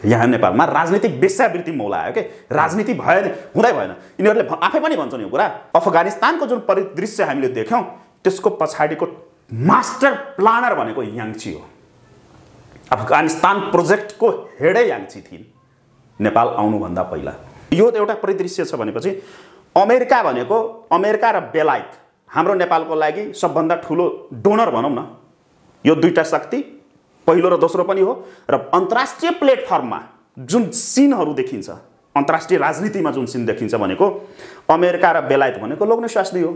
यहाँ नेपालमा राजनीतिक वेश्यावृत्ति मौलायो के राजनीति भयो नि हुँदै भएन यिनीहरूले आफै पनि भन्छन् यो कुरा अफगानिस्तानको जुन परिदृश्य हामीले देख्यौं त्यसको पछाडिको मास्टर प्लानर भनेको याङची हो अफगानिस्तान प्रोजेक्टको हेडै याङची थिइन् नेपाल आउनुभन्दा पहिला यो एउटा परिदृश्य छ भनेपछि अमेरिका भनेको अमेरिका र बेलायत हाम्रो नेपालको लागि सबभन्दा ठूलो डोनर भनौं न यो दुईटा शक्ति पहिलो र दोस्रो पनि हो र अन्तर्राष्ट्रिय प्लेटफर्ममा जुन सिनहरु देखिन्छ अन्तर्राष्ट्रिय राजनीतिमा जुन सिन देखिन्छ भनेको अमेरिका र बेलायत भनेको लोग्ने स्वास्नी हो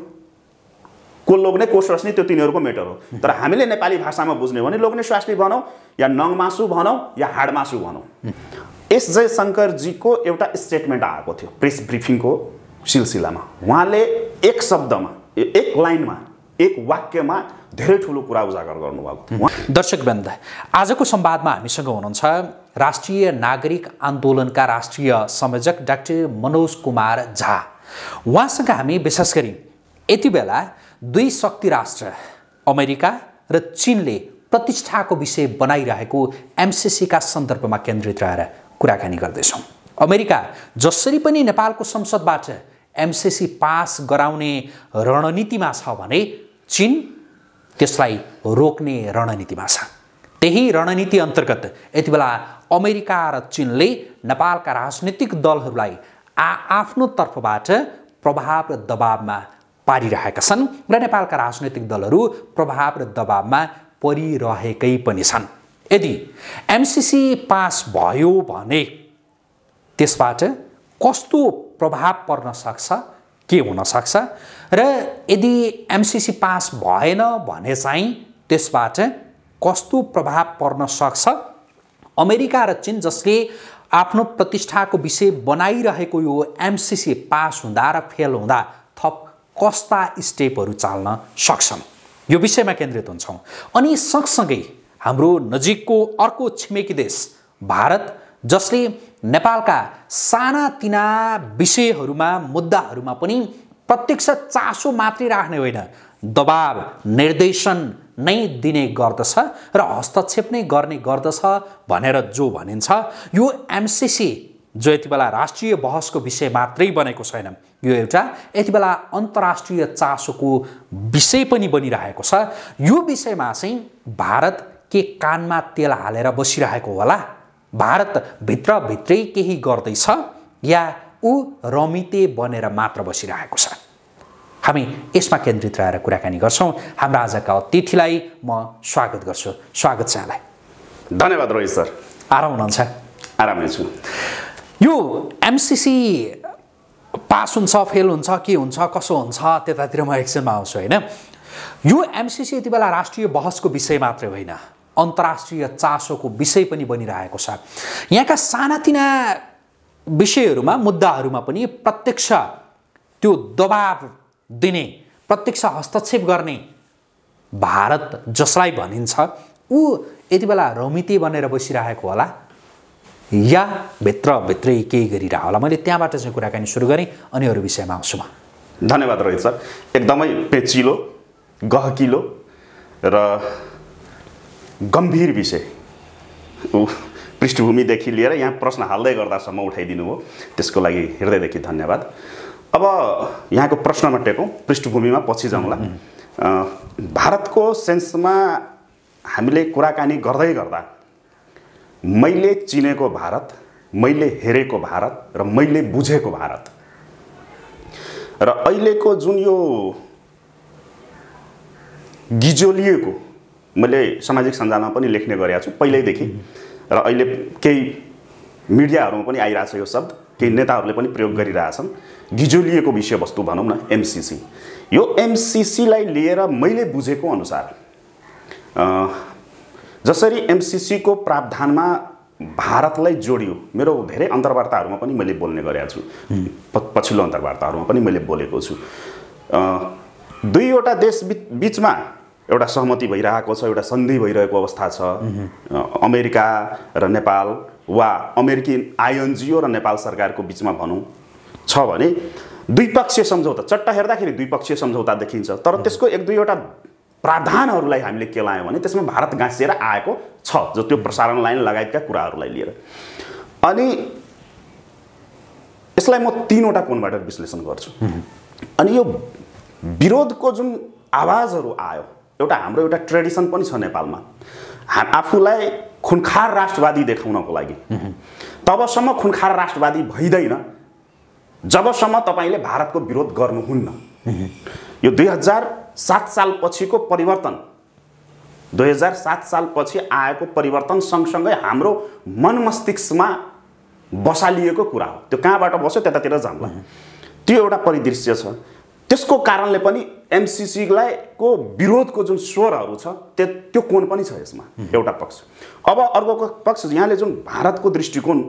को लोग्ने को स्वास्नी त्यो तिनीहरुको मेटर हो तर हामीले नेपाली भाषामा बुझ्ने हो भने लोग्ने स्वास्नी भनौं या नङमासु भनौं या हाडमासु भनौं एस जयशंकर जी को एउटा स्टेटमेन्ट आएको थियो प्रेस ब्रिफिङको सिलसिलामा उहाँले एक शब्दमा एक लाइनमा एक वाक्यमा धेरै ठूलो कुरा उजागर गर्नुभएको थियो दर्शकवृन्द आजको संवादमा हामीसँग हुनुहुन्छ राष्ट्रिय नागरिक आन्दोलनका राष्ट्रिय संयोजक डाक्टर मनोज कुमार झा उहाँसँग हामी विशेष गरी यति बेला दुई शक्ति राष्ट्र अमेरिका र चीनले प्रतिष्ठाको विषय बनाइरहेको एमसीसी का सन्दर्भमा केन्द्रित रहेर कुराकानी गर्दैछौं अमेरिका जसरी पनि नेपालको संसदबाट एमसीसी पास गराउने रणनीतिमा छ भने चीन त्यसलाई रोक्ने रणनीतिमा छ त्यही रणनीति अन्तर्गत यतिबेला अमेरिका र चीनले नेपालका राजनीतिक दलहरूलाई आफ्नो तर्फबाट प्रभाव र दबावमा पारिरहेका छन् र नेपालका राजनीतिक दलहरू प्रभाव र दबावमा परिरहेकै पनि छन् यदि एमसीसी पास भयो भने त्यसबाट कस्तो प्रभाव पर्न सक्छ के हुन सक्छ र यदि एमसीसी पास भएन भने चाहिँ त्यसबाट कस्तो प्रभाव पर्न सक्छ अमेरिका र चीन जसले आफ्नो प्रतिष्ठाको विषय बनाइरहेको यो एमसीसी पास हुँदा र फेल हुँदा थप कस्ता स्टेपहरू चाल्न सक्छन् यो विषयमा केन्द्रित हुन्छौं अनि सँगसँगै हाम्रो नजिकको अर्को छिमेकी देश भारत जसले नेपालका सानातिना विषयहरूमा मुद्दाहरूमा पनि प्रत्यक्ष चासो मात्रै राख्ने होइन दबाव निर्देशन नै दिने गर्दछ र हस्तक्षेप नै गर्ने गर्दछ भनेर जो भनिन्छ यो एमसीसी जो यतिबेला राष्ट्रिय बहसको विषय मात्रै बनेको छैन यो एउटा यतिबेला अन्तर्राष्ट्रिय चासोको विषय पनि बनिरहेको छ यो विषयमा चाहिँ भारत के कानमा तेल हालेर बसिरहेको होला भारत भित्र भित्रै केही गर्दैछ या उ रमिते बनेर मात्र बसिरहेको छ हामी यसमा केन्द्रित रहेर कुराकानी गर्छौं हाम्रो आजका अतिथिलाई म स्वागत गर्छु स्वागत छ यहाँलाई धन्यवाद रोहित सर आराम हुनुहुन्छ आरामै छु यो एमसीसी पास हुन्छ फेल हुन्छ के हुन्छ कसो हुन्छ त्यतातिर म एकछिनमा आउँछु हैन यो एमसीसी यतिबेला राष्ट्रिय बहसको विषय मात्रै होइन अन्तर्राष्ट्रिय चासोको विषय पनि बनिरहेको छ यहाँका सानातिना विषयहरूमा मुद्दाहरूमा पनि प्रत्यक्ष त्यो दबाव दिने प्रत्यक्ष हस्तक्षेप गर्ने भारत जसलाई भनिन्छ उ यतिबेला रमिते बनेर बसिरहेको होला या भित्र भित्रै केही गरिरहेको होला मैले त्यहाँबाट चाहिँ कुराकानी सुरु गरेँ अनि अरू विषयमा आउँछु म धन्यवाद रोहित सर एकदमै पेचिलो गहकिलो र गम्भीर विषय पृष्ठभूमिदेखि लिएर यहाँ प्रश्न हाल्दै गर्दासम्म उठाइदिनु हो त्यसको लागि हृदयदेखि धन्यवाद अब यहाँको प्रश्नमा टेकौं पृष्ठभूमिमा पछि जाउँला भारतको सेन्समा हामीले कुराकानी गर्दै गर्दा मैले चिनेको भारत मैले हेरेको भारत र मैले बुझेको भारत र अहिलेको जुन यो गिजोलिएको मैले सामाजिक सञ्जालमा पनि लेख्ने गरेको छु पहिल्यैदेखि र अहिले केही मिडियाहरुमा पनि आइराछ यो शब्द केही नेताहरूले पनि प्रयोग गरिरहेछन् गिजोलिएको विषयवस्तु भनौं न एमसीसी यो एमसीसी लाई लिएर मैले बुझेको अनुसार जसरी एमसीसी को प्रावधानमा भारतलाई जोडियो मेरो धेरै अन्तर्वार्ताहरुमा पनि मैले बोल्ने गरेको छु पछिल्लो अन्तर्वार्ताहरुमा पनि मैले बोलेको छु दुईवटा देश बीचमा एउटा सहमति भइरहेको छ एउटा सन्धि भइरहेको अवस्था छ अमेरिका र नेपाल वा अमेरिकी आईएनजीओ र नेपाल सरकारको बीचमा भनौं छ भने द्विपक्षीय सम्झौता चट्टा हेर्दाखेरि द्विपक्षीय सम्झौता देखिन्छ तर त्यसको एक दुईवटा प्रावधानहरुलाई हामीले केलायौं भने त्यसमा भारत गाँसिएर आएको छ जो त्यो प्रसारण लाइन लगायतका कुराहरूलाई लिएर। अनि यसलाई म 3वटा कोणबाट विश्लेषण गर्छु। अनि यो विरोधको जुन आवाजहरू आयो, एउटा हाम्रो एउटा ट्रेडिसन पनि छ नेपालमा, आफूलाई खुनखार राष्ट्रवादी देखाउनको लागि। तबसम्म खुनखार राष्ट्रवादी भइदैन जबसम्म तपाईँले भारतको विरोध गर्नुहुन्न। यो 2007 साल पछिको परिवर्तन, 2007 साल पछि आएको परिवर्तन सँगसँगै हाम्रो मन मस्तिष्कमा बसालिएको कुरा हो। त्यो कहाँबाट बस्यो त्यतातिर जान्ला, त्यो एउटा परिदृश्य छ। त्यसको कारणले पनि एमसीसीलाई को विरोधको जुन स्वरहरू छ त्यो कोण पनि छ यसमा, एउटा पक्ष। अब अर्को पक्ष यहाँले जुन भारतको दृष्टिकोण,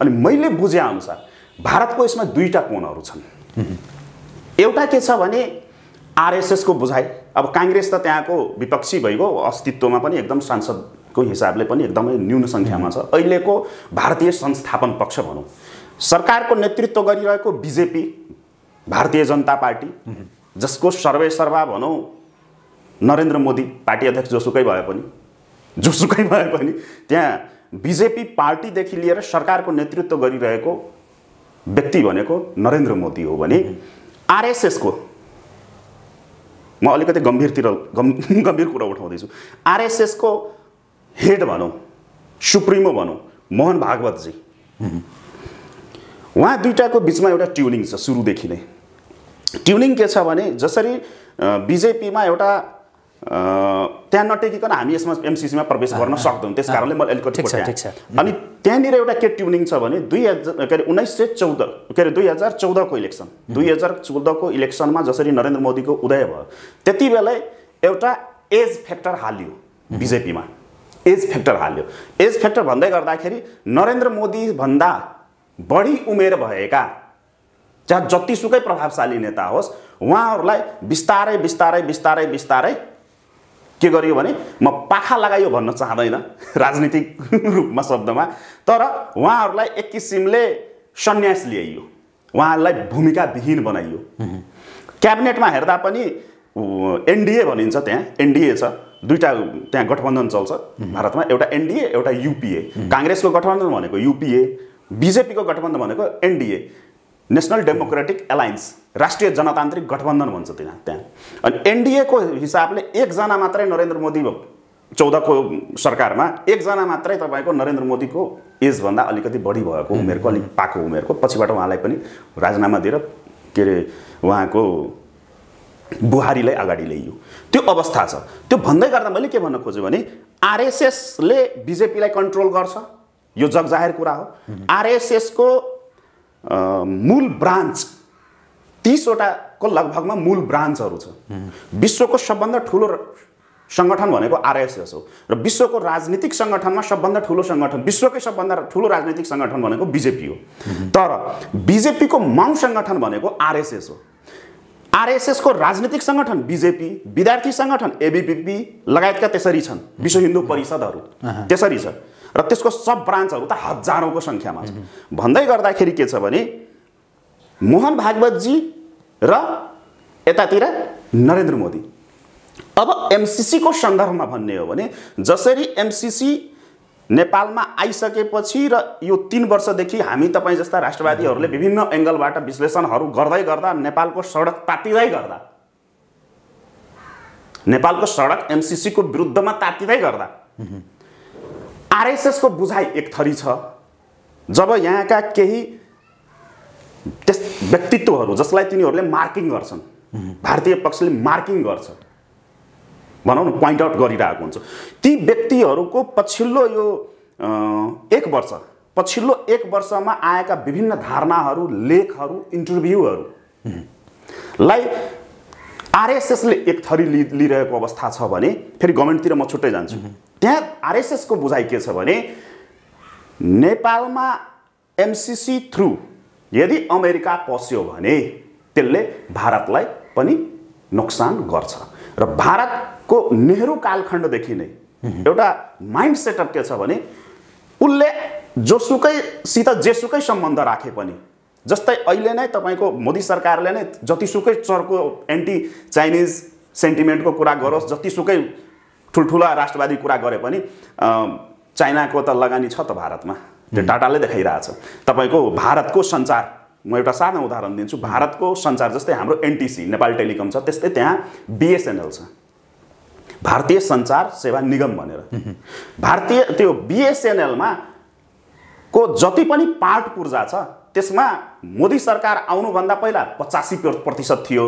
अनि मैले बुझे अनुसार भारतको यसमा 2टा कोणहरू छन्। एउटा के छ भने आरएसएस को बुझाइ। अब कांग्रेस त त्यहाँको विपक्षी भइगयो, अस्तित्वमा पनि एकदम सांसदको हिसाबले पनि एकदमै न्यून संख्यामा छ। अहिलेको भारतीय संस्थापन पक्ष भनौँ, सरकारको नेतृत्व गरिरहेको बीजेपी, भारतीय जनता पार्टी, जसको सर्वेसर्वा भनौँ नरेन्द्र मोदी पार्टी अध्यक्ष जोसुकै भए पनि त्यहाँ बीजेपी पार्टीदेखि लिएर सरकारको नेतृत्व गरिरहेको व्यक्ति भनेको नरेन्द्र मोदी हो भने आरएसएस को, म अलिकति गम्भीर कुरा उठाउँदैछु, आरएसएस को हेड भनौँ, सुप्रिमो भनौँ मोहन भागवत जी, उहाँ दुईटाको बिचमा एउटा ट्युनिङ छ सुरुदेखि नै। ट्युनिङ के छ भने जसरी बीजेपीमा एउटा त्यहाँ नटेकिकन हामी यसमा एमसीसीमा प्रवेश गर्न सक्दैनौँ, त्यस कारणले मैले अलिकति कोट्याएँ। अनि त्यहाँनिर एउटा के ट्युनिङ छ भने 2014 को इलेक्सन, 2014 को इलेक्सनमा जसरी नरेन्द्र मोदीको उदय भयो त्यति बेला एउटा एज फ्याक्टर हाल्यो बीजेपीमा, एज फ्याक्टर हाल्यो। एज फ्याक्टर भन्दै गर्दाखेरि नरेन्द्र मोदी भन्दा बढी उमेर भएका चाहे जतिसुकै प्रभावशाली नेता होस् उहाँहरूलाई बिस्तारै बिस्तारै बिस्तारै बिस्तारै के गरियो भने, म पाखा लगाइयो भन्न चाहदैन राजनीतिक रूपमा शब्दमा, तर उहाँहरूलाई एक किसिमले सन्यास ल्याइयो, उहाँहरूलाई भूमिका विहीन बनाइयो। क्याबिनेटमा हेर्दा पनि एनडीए भनिन्छ, त्यहाँ एनडीए छ, दुईटा त्यहाँ गठबन्धन चल्छ भारतमा, एउटा एनडीए एउटा यूपीए। कांग्रेसको गठबन्धन भनेको यूपीए, बीजेपीको गठबन्धन भनेको एनडीए, नेशनल डेमोक्रेटिक एलायन्स, राष्ट्रिय जनतान्त्रिक गठबन्धन भन्छ त्यहाँ। अनि एनडीए को हिसाबले एकजना मात्रै नरेन्द्र मोदी 14 को सरकारमा एकजना मात्रै तपाईँको नरेन्द्र मोदीको एजभन्दा अलिकति बढी भएको उमेरको, अलिक पाको उमेरको, पछिबाट उहाँलाई पनि राजीनामा दिएर के अरे उहाँको बुहारीलाई अगाडि ल्याइयो, त्यो अवस्था छ। त्यो भन्दै गर्दा मैले के भन्न खोजेँ भने आरएसएसले बीजेपीलाई कन्ट्रोल गर्छ, यो जगजाहेर कुरा हो। आरएसएस को मूल ब्रान्च 30वटा को लगभगमा मूल ब्रान्चहरू छ। विश्वको सबभन्दा ठुलो संगठन भनेको आरएसएस हो र विश्वको राजनीतिक संगठनमा सबभन्दा ठुलो संगठन, विश्वकै सबभन्दा ठुलो राजनीतिक संगठन भनेको बीजेपी हो। तर बीजेपी को माउ संगठन भनेको आरएसएस हो। आरएसएस को राजनीतिक संगठन बीजेपी, विद्यार्थी संगठन एबीवीपी लगायतका त्यसरी छन्, विश्व हिन्दू परिषदहरू त्यसरी छ, र त्यसको सब ब्रान्चहरू त हजारौंको संख्यामा छ। भन्दै गर्दाखेरि के छ भने मोहन भागवत जी र यतातिर नरेन्द्र मोदी। अब एमसीसी को सन्दर्भमा भन्ने हो भने जसरी एमसीसी नेपालमा आइसकेपछि र यो 3 वर्षदेखि हामी तपाईँ जस्ता राष्ट्रवादीहरूले विभिन्न एंगलबाट विश्लेषणहरू गर्दै गर्दा नेपालको सडक तातिँदै गर्दा, नेपालको सडक एमसीसी को विरुद्धमा तातिँदै गर्दा आरएसएस को बुझाइ एक थरी छ। जब यहाँका केही त्यस व्यक्तित्वहरू जसलाई तिनीहरूले मार्किङ गर्छन्, भारतीय पक्षले मार्किङ गर्छ भनौँ न, पोइन्ट आउट गरिरहेको हुन्छ, ती व्यक्तिहरूको पछिल्लो यो 1 वर्ष, पछिल्लो 1 वर्षमा आएका विभिन्न धारणाहरू, लेखहरू, इन्टरभ्यूहरूलाई आरएसएसले एक थरी लिइरहेको अवस्था छ भने फेरि गभर्नमेन्टतिर म छुट्टै जान्छु। त्यहाँ आरएसएस को बुझाइ के छ भने नेपालमा एमसीसी थ्रु यदि अमेरिका पस्यो भने त्यसले भारतलाई पनि नोक्सान गर्छ, र भारतको नेहरू कालखण्डदेखि नै एउटा माइन्ड सेटअप के छ भने उसले जोसुकैसित जेसुकै सम्बन्ध राखे पनि, जस्तै अहिले नै तपाईको मोदी सरकारले नै जतिसुकै चर्को एन्टी चाइनिज सेन्टिमेन्टको कुरा गरोस्, जतिसुकै ठुल्ठुला राष्ट्रवादी कुरा गरे पनि चाइनाको त लगानी छ त भारतमा, त्यो डाटाले देखाइरहेछ। तपाईँको भारतको सञ्चार, म एउटा सानो उदाहरण दिन्छु। भारतको सञ्चार जस्तै हाम्रो एनटिसी नेपाल टेलिकम छ, त्यस्तै त्यहाँ बिएसएनएल छ, भारतीय सञ्चार सेवा निगम भनेर। भारतीय त्यो बिएसएनएलमा को जति पनि पार्ट पूर्जा छ त्यसमा मोदी सरकार आउनुभन्दा पहिला 85% थियो,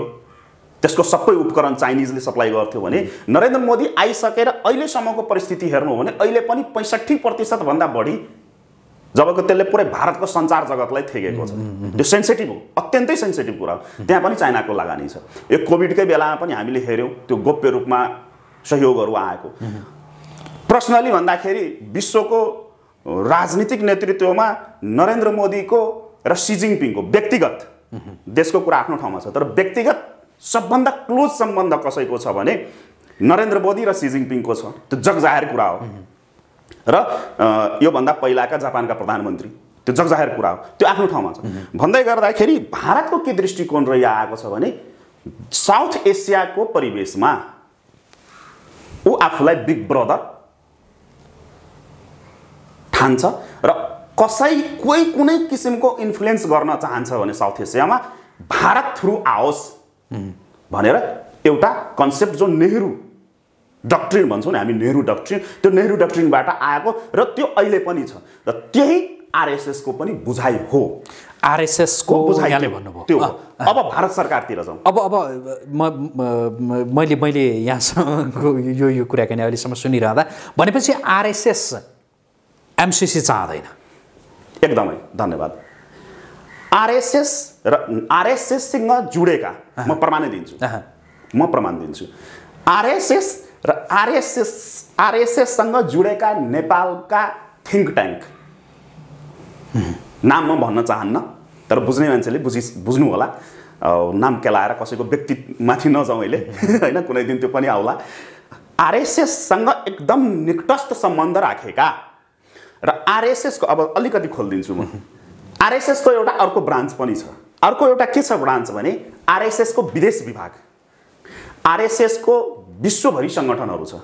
त्यसको सबै उपकरण चाइनिजले सप्लाई गर्थ्यो भने नरेन्द्र मोदी आइसकेर अहिलेसम्मको परिस्थिति हेर्नु हो भने अहिले पनि 65% भन्दा बढी, जबको त्यसले पुरै भारतको सञ्चार जगतलाई थेगेको छ। त्यो सेन्सिटिभ हो, अत्यन्तै सेन्सिटिभ कुरा हो। त्यहाँ पनि चाइनाको लगानी छ। यो कोभिडकै बेलामा पनि हामीले हेऱ्यौँ त्यो गोप्य रूपमा सहयोगहरू आएको। पर्सनली भन्दाखेरि विश्वको राजनीतिक नेतृत्वमा नरेन्द्र मोदीको र सी जिनपिङको व्यक्तिगत, देशको कुरा आफ्नो ठाउँमा छ, तर व्यक्तिगत सबभन्दा क्लोज सम्बन्ध कसैको छ भने नरेन्द्र मोदी र सी जिनपिङको छ। त्यो जगजाहेर कुरा हो। र योभन्दा पहिलाका जापानका प्रधानमन्त्री, त्यो जगजाहेर कुरा हो, त्यो आफ्नो ठाउँमा छ। भन्दै गर्दाखेरि भारतको के दृष्टिकोण रहि आएको छ भने साउथ एसियाको परिवेशमा ऊ आफूलाई बिग ब्रदर ठान्छ र कोही कुनै किसिमको इन्फ्लुएन्स गर्न चाहन्छ भने साउथ एसियामा भारत थ्रु आओस् भनेर एउटा कन्सेप्ट जो नेहरू डक्ट्रिन भन्छौँ नि हामी, नेहरू डक्ट्रिन, त्यो नेहरू डक्ट्रिनबाट आएको र त्यो अहिले पनि छ र त्यही आरएसएसको पनि बुझाइ हो। आरएसएसको यहाँले भन्नुभयो त्यो अब भारत सरकारतिर जाउँ। अब मैले यहाँसँगको यो कुराकानी अहिलेसम्म सुनिरहँदा भनेपछि आरएसएस एमसिसी चाहँदैन। एकदमै धन्यवाद। आरएसएस र आरएसएससँग जुडेका म प्रमाण दिन्छु। आरएसएस र आरएसएससँग जुडेका नेपालका थिङ्क ट्याङ्क, नाम म भन्न चाहन्न तर बुझ्ने मान्छेले बुझ्नु होला, नाम केलाएर कसैको व्यक्तिमाथि नजाउँ अहिले होइन, कुनै दिन त्यो पनि आउला। आरएसएससँग एकदम निकटस्थ सम्बन्ध राखेका र आरएसएसको, अब अलिकति खोलिदिन्छु म, आरएसएसको एउटा अर्को ब्रान्च पनि छ। अर्को एउटा के छ ब्रान्च भने आरएसएसको विदेश विभाग। आरएसएसको विश्वभरि सङ्गठनहरू छ।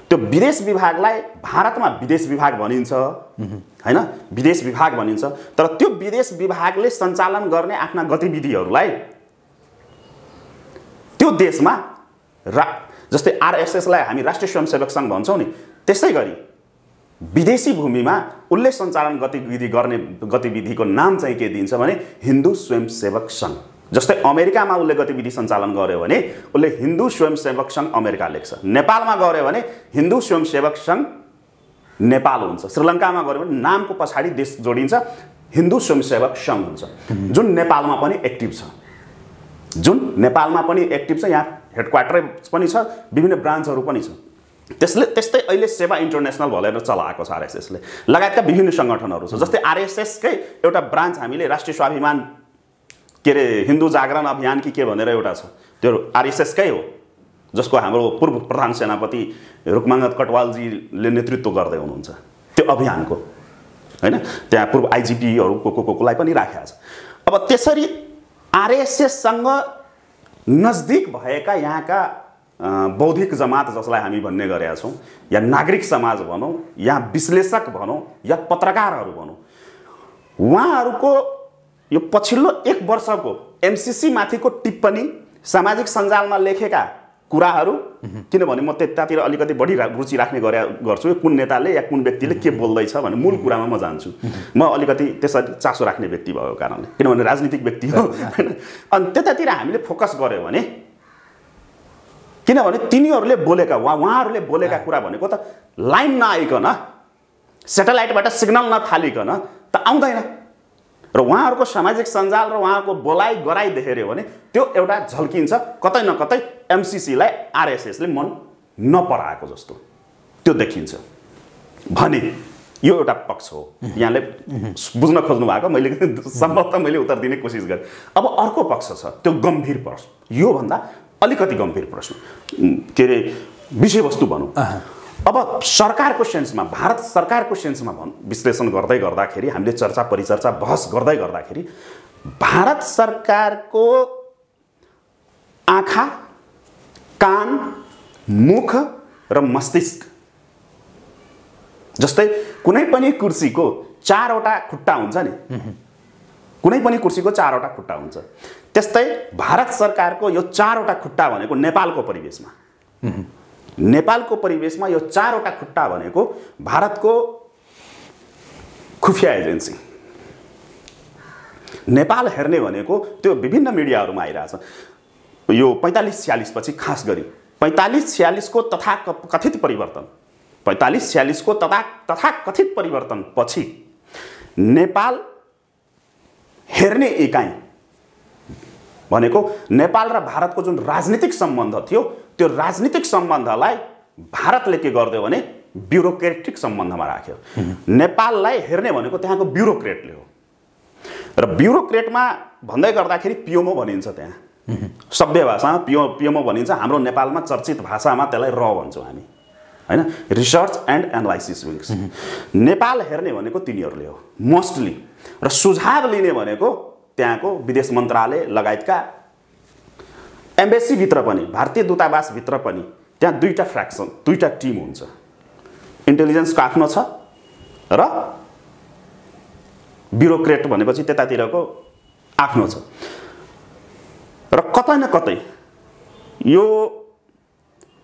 त्यो विदेश विभागलाई भारतमा विदेश विभाग भनिन्छ होइन, विदेश विभाग भनिन्छ, तर त्यो विदेश विभागले सञ्चालन गर्ने आफ्ना गतिविधिहरूलाई त्यो देशमा जस्तै आरएसएसलाई हामी राष्ट्रिय स्वयंसेवक सङ्घ भन्छौँ नि, त्यसै गरी विदेशी भूमिमा उसले सञ्चालन गतिविधि गर्ने गतिविधिको नाम चाहिँ के दिन्छ भने हिन्दू स्वयंसेवक सङ्घ। जस्तै अमेरिकामा उसले गतिविधि सञ्चालन गर्यो भने उसले हिन्दू स्वयंसेवक सङ्घ अमेरिका लेख्छ, नेपालमा गऱ्यो भने हिन्दू स्वयंसेवक सङ्घ नेपाल हुन्छ, श्रीलङ्कामा गऱ्यो भने नामको पछाडि देश जोडिन्छ, हिन्दू स्वयंसेवक सङ्घ हुन्छ, जुन नेपालमा पनि एक्टिभ छ। यहाँ हेडक्वार्टर पनि छ, विभिन्न ब्रान्चहरू पनि छ। त्यस्तै अहिले सेवा इन्टरनेसनल भनेर चलाएको छ आरएसएसले, लगायतका विभिन्न सङ्गठनहरू छ। जस्तै आरएसएसकै एउटा ब्रान्च हामीले राष्ट्रिय स्वाभिमान के अरे हिन्दू जागरण अभियान कि के भनेर एउटा छ, त्यो आरएसएसकै हो, जसको हाम्रो पूर्व प्रधान सेनापति रुकमाङ्गत कटवालजीले नेतृत्व गर्दै हुनुहुन्छ त्यो अभियानको होइन। त्यहाँ पूर्व आइजिपीहरूलाई पनि राखेको छ। अब त्यसरी आरएसएससँग नजदिक भएका यहाँका बौद्धिक जमात जसलाई हामी भन्ने गरेका छौँ, या नागरिक समाज भनौँ, या विश्लेषक भनौँ, या पत्रकारहरू भनौँ, उहाँहरूको यो पछिल्लो 1 वर्षको एमसिसी माथिको टिप्पणी, सामाजिक सञ्जालमा लेखेका कुराहरू, किनभने म त्यतातिर अलिकति बढी रुचि राख्ने गर्छु, कुन नेताले या कुन व्यक्तिले के बोल्दैछ भने मूल कुरामा म जान्छु। म अलिकति त्यसरी चासो राख्ने व्यक्ति भएको कारणले, किनभने राजनीतिक व्यक्ति हो होइन। अनि त्यतातिर हामीले फोकस गऱ्यौँ भने, किनभने तिनीहरूले बोलेका उहाँहरूले बोलेका कुरा भनेको त लाइन नआइकन, सेटेलाइटबाट सिग्नल नथालिकन त आउँदैन, र उहाँहरूको सामाजिक सञ्जाल र उहाँको बोलाइ गराइ देखेर्यो भने त्यो एउटा झल्किन्छ, कतै न कतै एमसिसीलाई आरएसएसले मन नपराएको जस्तो त्यो देखिन्छ भने यो एउटा पक्ष हो। यहाँले बुझ्न खोज्नु भएको, मैले सम्भवतः मैले उत्तर दिने कोसिस गरेँ। अब अर्को पक्ष छ, त्यो गम्भीर प्रश्न, योभन्दा अलिकति गम्भीर प्रश्न, के अरे विषयवस्तु भनौँ। अब सरकारको सेन्समा, भारत सरकारको सेन्समा विश्लेषण गर्दाखेरि, हामीले चर्चा परिचर्चा बहस गर्दाखेरि भारत सरकारको आँखा, कान, मुख र मस्तिष्क। जस्तै कुनै पनि कुर्सीको 4वटा खुट्टा हुन्छ नि, कुनै पनि कुर्सीको 4वटा खुट्टा हुन्छ, त्यस्तै भारत सरकारको यो 4वटा खुट्टा भनेको नेपालको परिवेशमा यो 4वटा खुट्टा भनेको भारतको खुफिया एजेन्सी। नेपाल हेर्ने भनेको त्यो विभिन्न मिडियाहरूमा आइरहेछ। यो 45-46 पछि खास गरी 45-46 को तथाकथित परिवर्तन पछि नेपाल हेर्ने इकाइ भनेको नेपाल र भारतको जुन राजनीतिक सम्बन्ध थियो, त्यो राजनीतिक सम्बन्धलाई भारतले के गर्दियो भने ब्युरोक्रेटिक सम्बन्धमा राख्यो। नेपाललाई हेर्ने भनेको त्यहाँको ब्युरोक्रेटले हो, र ब्युरोक्रेटमा भन्दै गर्दाखेरि पियोमो भनिन्छ। त्यहाँ सभ्य भाषामा पियोमो भनिन्छ, हाम्रो नेपालमा चर्चित भाषामा त्यसलाई र भन्छौँ हामी, हैन? Research and analysis wings. Nepal हेर्ने भनेको तिनीहरूले हो मोस्टली, र सुझाव लिने भनेको त्यहाँको विदेश मन्त्रालय लगायतका एम्बेसी भित्र पनि, भारतीय दूतावास भित्र पनि त्यहाँ दुईटा फ्र्याक्सन, दुईटा टिम हुन्छ। इन्टेलिजेन्सको आफ्नो छ र ब्युरोक्रेट भनेपछि त्यतातिरको आफ्नो छ। र कतै न कतै यो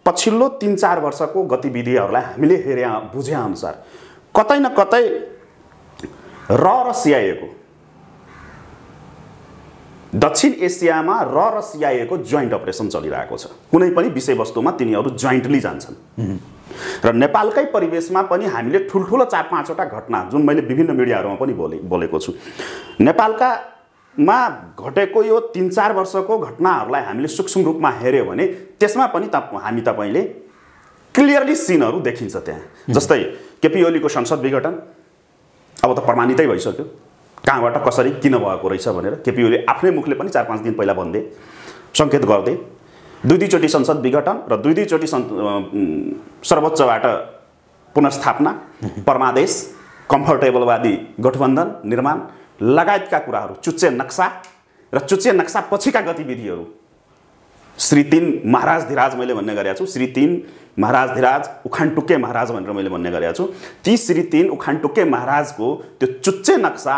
पछिल्लो 3-4 वर्षको गतिविधिहरूलाई हामीले बुझे अनुसार कतै न कतै र CIA को दक्षिण एसियामा र CIA को जोइन्ट अपरेसन चलिरहेको छ। कुनै पनि विषयवस्तुमा तिनीहरू जोइन्टली जान्छन्। र नेपालकै परिवेशमा पनि हामीले ठुल्ठुलो 4-5 वटा घटना, जुन मैले विभिन्न मिडियाहरूमा पनि बोलेको छु, नेपालमा घटेको यो 3-4 वर्षको घटनाहरूलाई हामीले सूक्ष्म रूपमा हेर्यो भने त्यसमा पनि तपाईँले क्लियरली सिनहरू देखिन्छ त्यहाँ। जस्तै केपी ओलीको संसद विघटन अब त प्रमाणितै भइसक्यो, कहाँबाट कसरी किन भएको रहेछ भनेर केपी ओली आफ्नै मुखले पनि 4-5 दिन पहिला भन्दै सङ्केत गर्दै। 2 चोटि संसद विघटन र 2 चोटि सर्वोच्चबाट पुनर्स्थापना, परमादेश, कम्फर्टेबलवादी गठबन्धन निर्माण लगायतका कुराहरू, चुच्चे नक्सा र चुच्चे नक्सा पछिका गतिविधिहरू, श्री 3 महाराज धिराज मैले भन्ने गरेको छु, श्री 3 महाराज धिराज उखानटुक्के महाराज भनेर मैले भन्ने गरेको छु। ती श्री 3 उखानटुक्के महाराजको त्यो चुच्चे नक्सा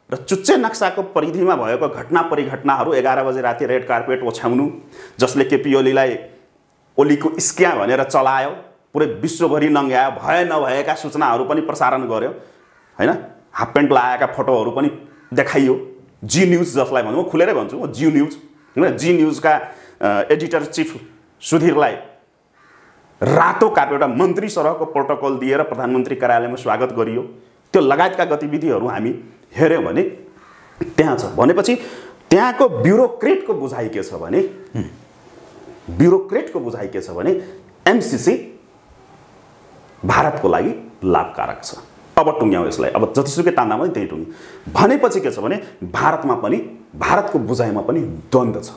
र चुच्चे नक्साको परिधिमा भएको घटना परिघटनाहरू 11 बजे राति रेड कार्पेट ओछ्याउनु, जसले केपी ओलीको इस्क्या भनेर चलायो, पुरै विश्वभरि नङ्ग्यायो, भए नभएका सूचनाहरू पनि प्रसारण गर्यो, हैन? हाफ प्यान्ट लगाएका फोटोहरू पनि देखाइयो। जी न्युज जसलाई भनौँ, म खुलेरै भन्छु, जी न्युज, हैन? जी न्युजका एडिटर चिफ सुधीरलाई रातो कार्पेट, एउटा मन्त्री सरहको प्रोटोकल दिएर प्रधानमन्त्री कार्यालयमा स्वागत गरियो। त्यो लगायतका गतिविधिहरू हामी हेऱ्यौँ भने त्यहाँ छ। भनेपछि त्यहाँको ब्युरोक्रेटको बुझाइ के छ भने MCC भारतको लागि लाभकारक छ। अब टुङ्ग्याउँ यसलाई, अब जतिसुकै तान्दा पनि त्यही टुङ्ग्यौँ। भनेपछि के छ भने भारतमा पनि, भारतको बुझाइमा पनि द्वन्द्व छ।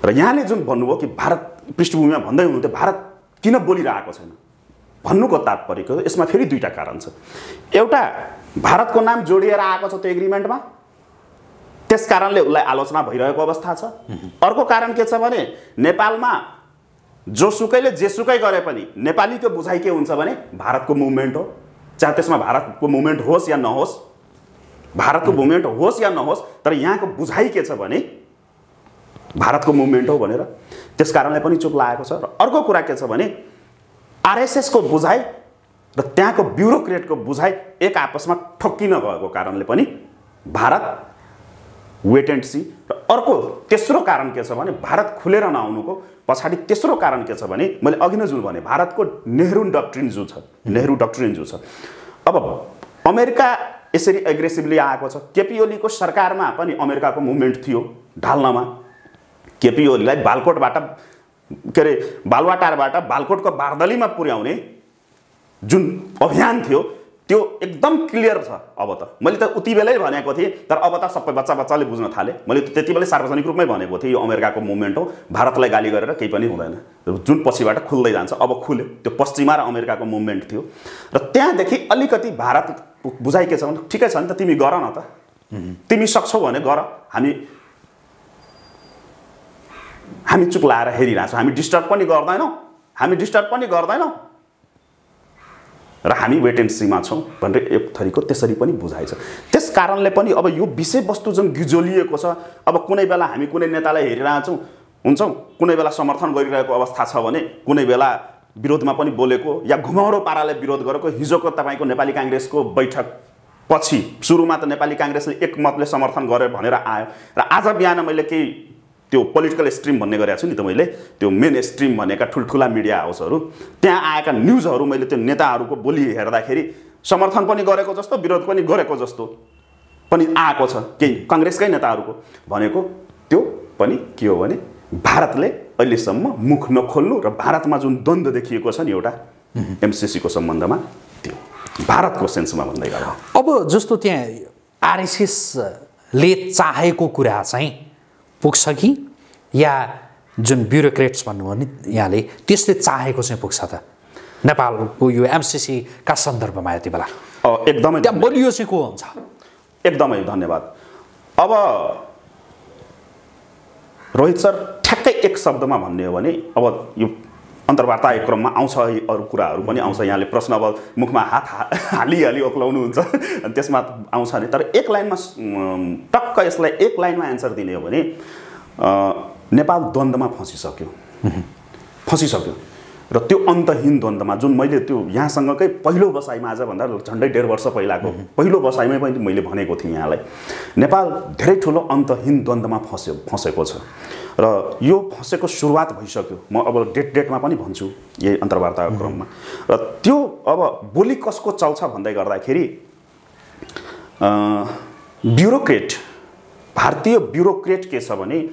र यहाँले जुन भन्नुभयो कि भारत पृष्ठभूमिमा भन्दै हुनुहुन्थ्यो भारत किन बोलिरहेको छैन भन्नुको तात्पर्यको यसमा फेरि दुईटा कारण छ। एउटा, भारतको नाम जोडिएर आएको छ त्यो एग्रिमेन्टमा, त्यस कारणले उसलाई आलोचना भइरहेको अवस्था छ। अर्को कारण के छ भने नेपालमा जोसुकैले जेसुकै गरे पनि नेपालीको बुझाइ के हुन्छ भने भारतको मुभमेन्ट हो, चाहे त्यसमा भारतको मुभमेन्ट होस् या नहोस्, भारतको मुभमेन्ट होस् या नहोस्, तर यहाँको बुझाइ के छ भने भारतको मुभमेन्ट हो भनेर, त्यस कारणले पनि चुप लागेको छ। र अर्को कुरा के छ भने RSS को बुझाइ र त्यहाँको ब्युरोक्रेटको बुझाइ एक आपसमा ठोक्किन गएको कारणले पनि भारत वेट एन्ड सी। र अर्को तेस्रो कारण के छ भने भारत खुलेर नआउनुको पछाडि तेस्रो कारण के छ भने मैले अघि नै जुन भने भारतको नेहरू डक्ट्रिन जो छ। अब अमेरिका यसरी एग्रेसिभली आएको छ। केपी ओलीको सरकारमा पनि अमेरिकाको मुभमेन्ट थियो ढाल्नमा, केपी ओलीलाई बालकोटबाट बालुवाटारबाट बालकोटको बारदलीमा पुर्याउने जुन अभियान थियो त्यो एकदम क्लियर छ। अब त मैले त उति बेलै भनेको थिएँ, तर अब त सबै बच्चाले बुझ्न थाले। मैले त्यति बेलै सार्वजनिक रूपमै भनेको थिएँ यो अमेरिकाको मुभमेन्ट हो, भारतलाई गाली गरेर केही पनि हुँदैन, जुन पछिबाट खुल्दै जान्छ। अब खुल्यो, त्यो पश्चिमा र अमेरिकाको मुभमेन्ट थियो। र त्यहाँदेखि अलिकति भारत बुझाइ के छ भने ठिकै छ नि त, तिमी गर न त, तिमी सक्छौ भने गर, हामी चुप लाएर हेरिरहेछौँ, हामी डिस्टर्ब पनि गर्दैनौँ हामी डिस्टर्ब पनि गर्दैनौँ र हामी वेट एन्ड सीमा छौँ भनेर एक थरीको त्यसरी पनि बुझाइ छ। त्यस कारणले पनि अब यो विषयवस्तु जुन गिजोलिएको छ, अब कुनै बेला हामी कुनै नेतालाई हेरिरहेछौँ हुन्छौँ, कुनै बेला समर्थन गरिरहेको अवस्था छ भने कुनै बेला विरोधमा पनि बोलेको या घुमाउरो पाराले विरोध गरेको। हिजोको तपाईँको नेपाली काङ्ग्रेसको बैठक पछि सुरुमा त नेपाली काङ्ग्रेसले एकमतले समर्थन गर्यो भनेर आयो र आज बिहान मैले केही त्यो पोलिटिकल स्ट्रिम भन्ने गरेको छु नि त, मैले त्यो मेन स्ट्रिम भनेका ठुल्ठुला मिडिया हाउसहरू त्यहाँ आएका न्युजहरू मैले त्यो नेताहरूको बोली हेर्दाखेरि समर्थन पनि गरेको जस्तो विरोध पनि गरेको जस्तो पनि आएको छ केही काङ्ग्रेसकै नेताहरूको। भनेको त्यो पनि के हो भने भारतले अहिलेसम्म मुख नखोल्नु र भारतमा जुन द्वन्द्व देखिएको छ नि एउटा एमसिसीको सम्बन्धमा, त्यो भारतको सेन्समा भन्दै गर्दा अब जस्तो त्यहाँ आरएसएसले चाहेको कुरा चाहिँ पुग्छ कि या जुन ब्युरोक्रेट्स भन्नुभयो नि यहाँले त्यसले चाहेको चाहिँ पुग्छ त नेपालको यो एमसिसीका सन्दर्भमा यति बेला? एकदमै त्यहाँ बलियो चाहिँ को हुन्छ? एकदमै धन्यवाद। अब रोहित सर ठ्याक्कै एक शब्दमा भन्ने हो भने अब यो अन्तर्वार्ता क्रममा आउँछ, अरू कुराहरू पनि आउँछ, यहाँले प्रश्न अब मुखमा हात हालिहाली ओक्लाउनुहुन्छ अनि त्यसमा आउँछ नि, तर एक लाइनमा टक्क यसलाई एक लाइनमा एन्सर दिने हो भने नेपाल द्वन्द्वमा फँसिसक्यो र त्यो अन्तहीन द्वन्द्वमा जुन मैले त्यो यहाँसँगकै पहिलो बसाइमा आजभन्दा झन्डै 1.5 वर्ष पहिलाको पहिलो बसाइमै पनि मैले भनेको थिएँ यहाँलाई, नेपाल धेरै ठुलो अन्तहीन द्वन्द्वमा फँसेको छ र यो फँसेको सुरुवात भइसक्यो। म अब डेटमा पनि भन्छु यही अन्तर्वार्ताको क्रममा। र त्यो अब बोली कसको चल्छ भन्दै गर्दाखेरि ब्युरोक्रेट, भारतीय ब्युरोक्रेट के छ भने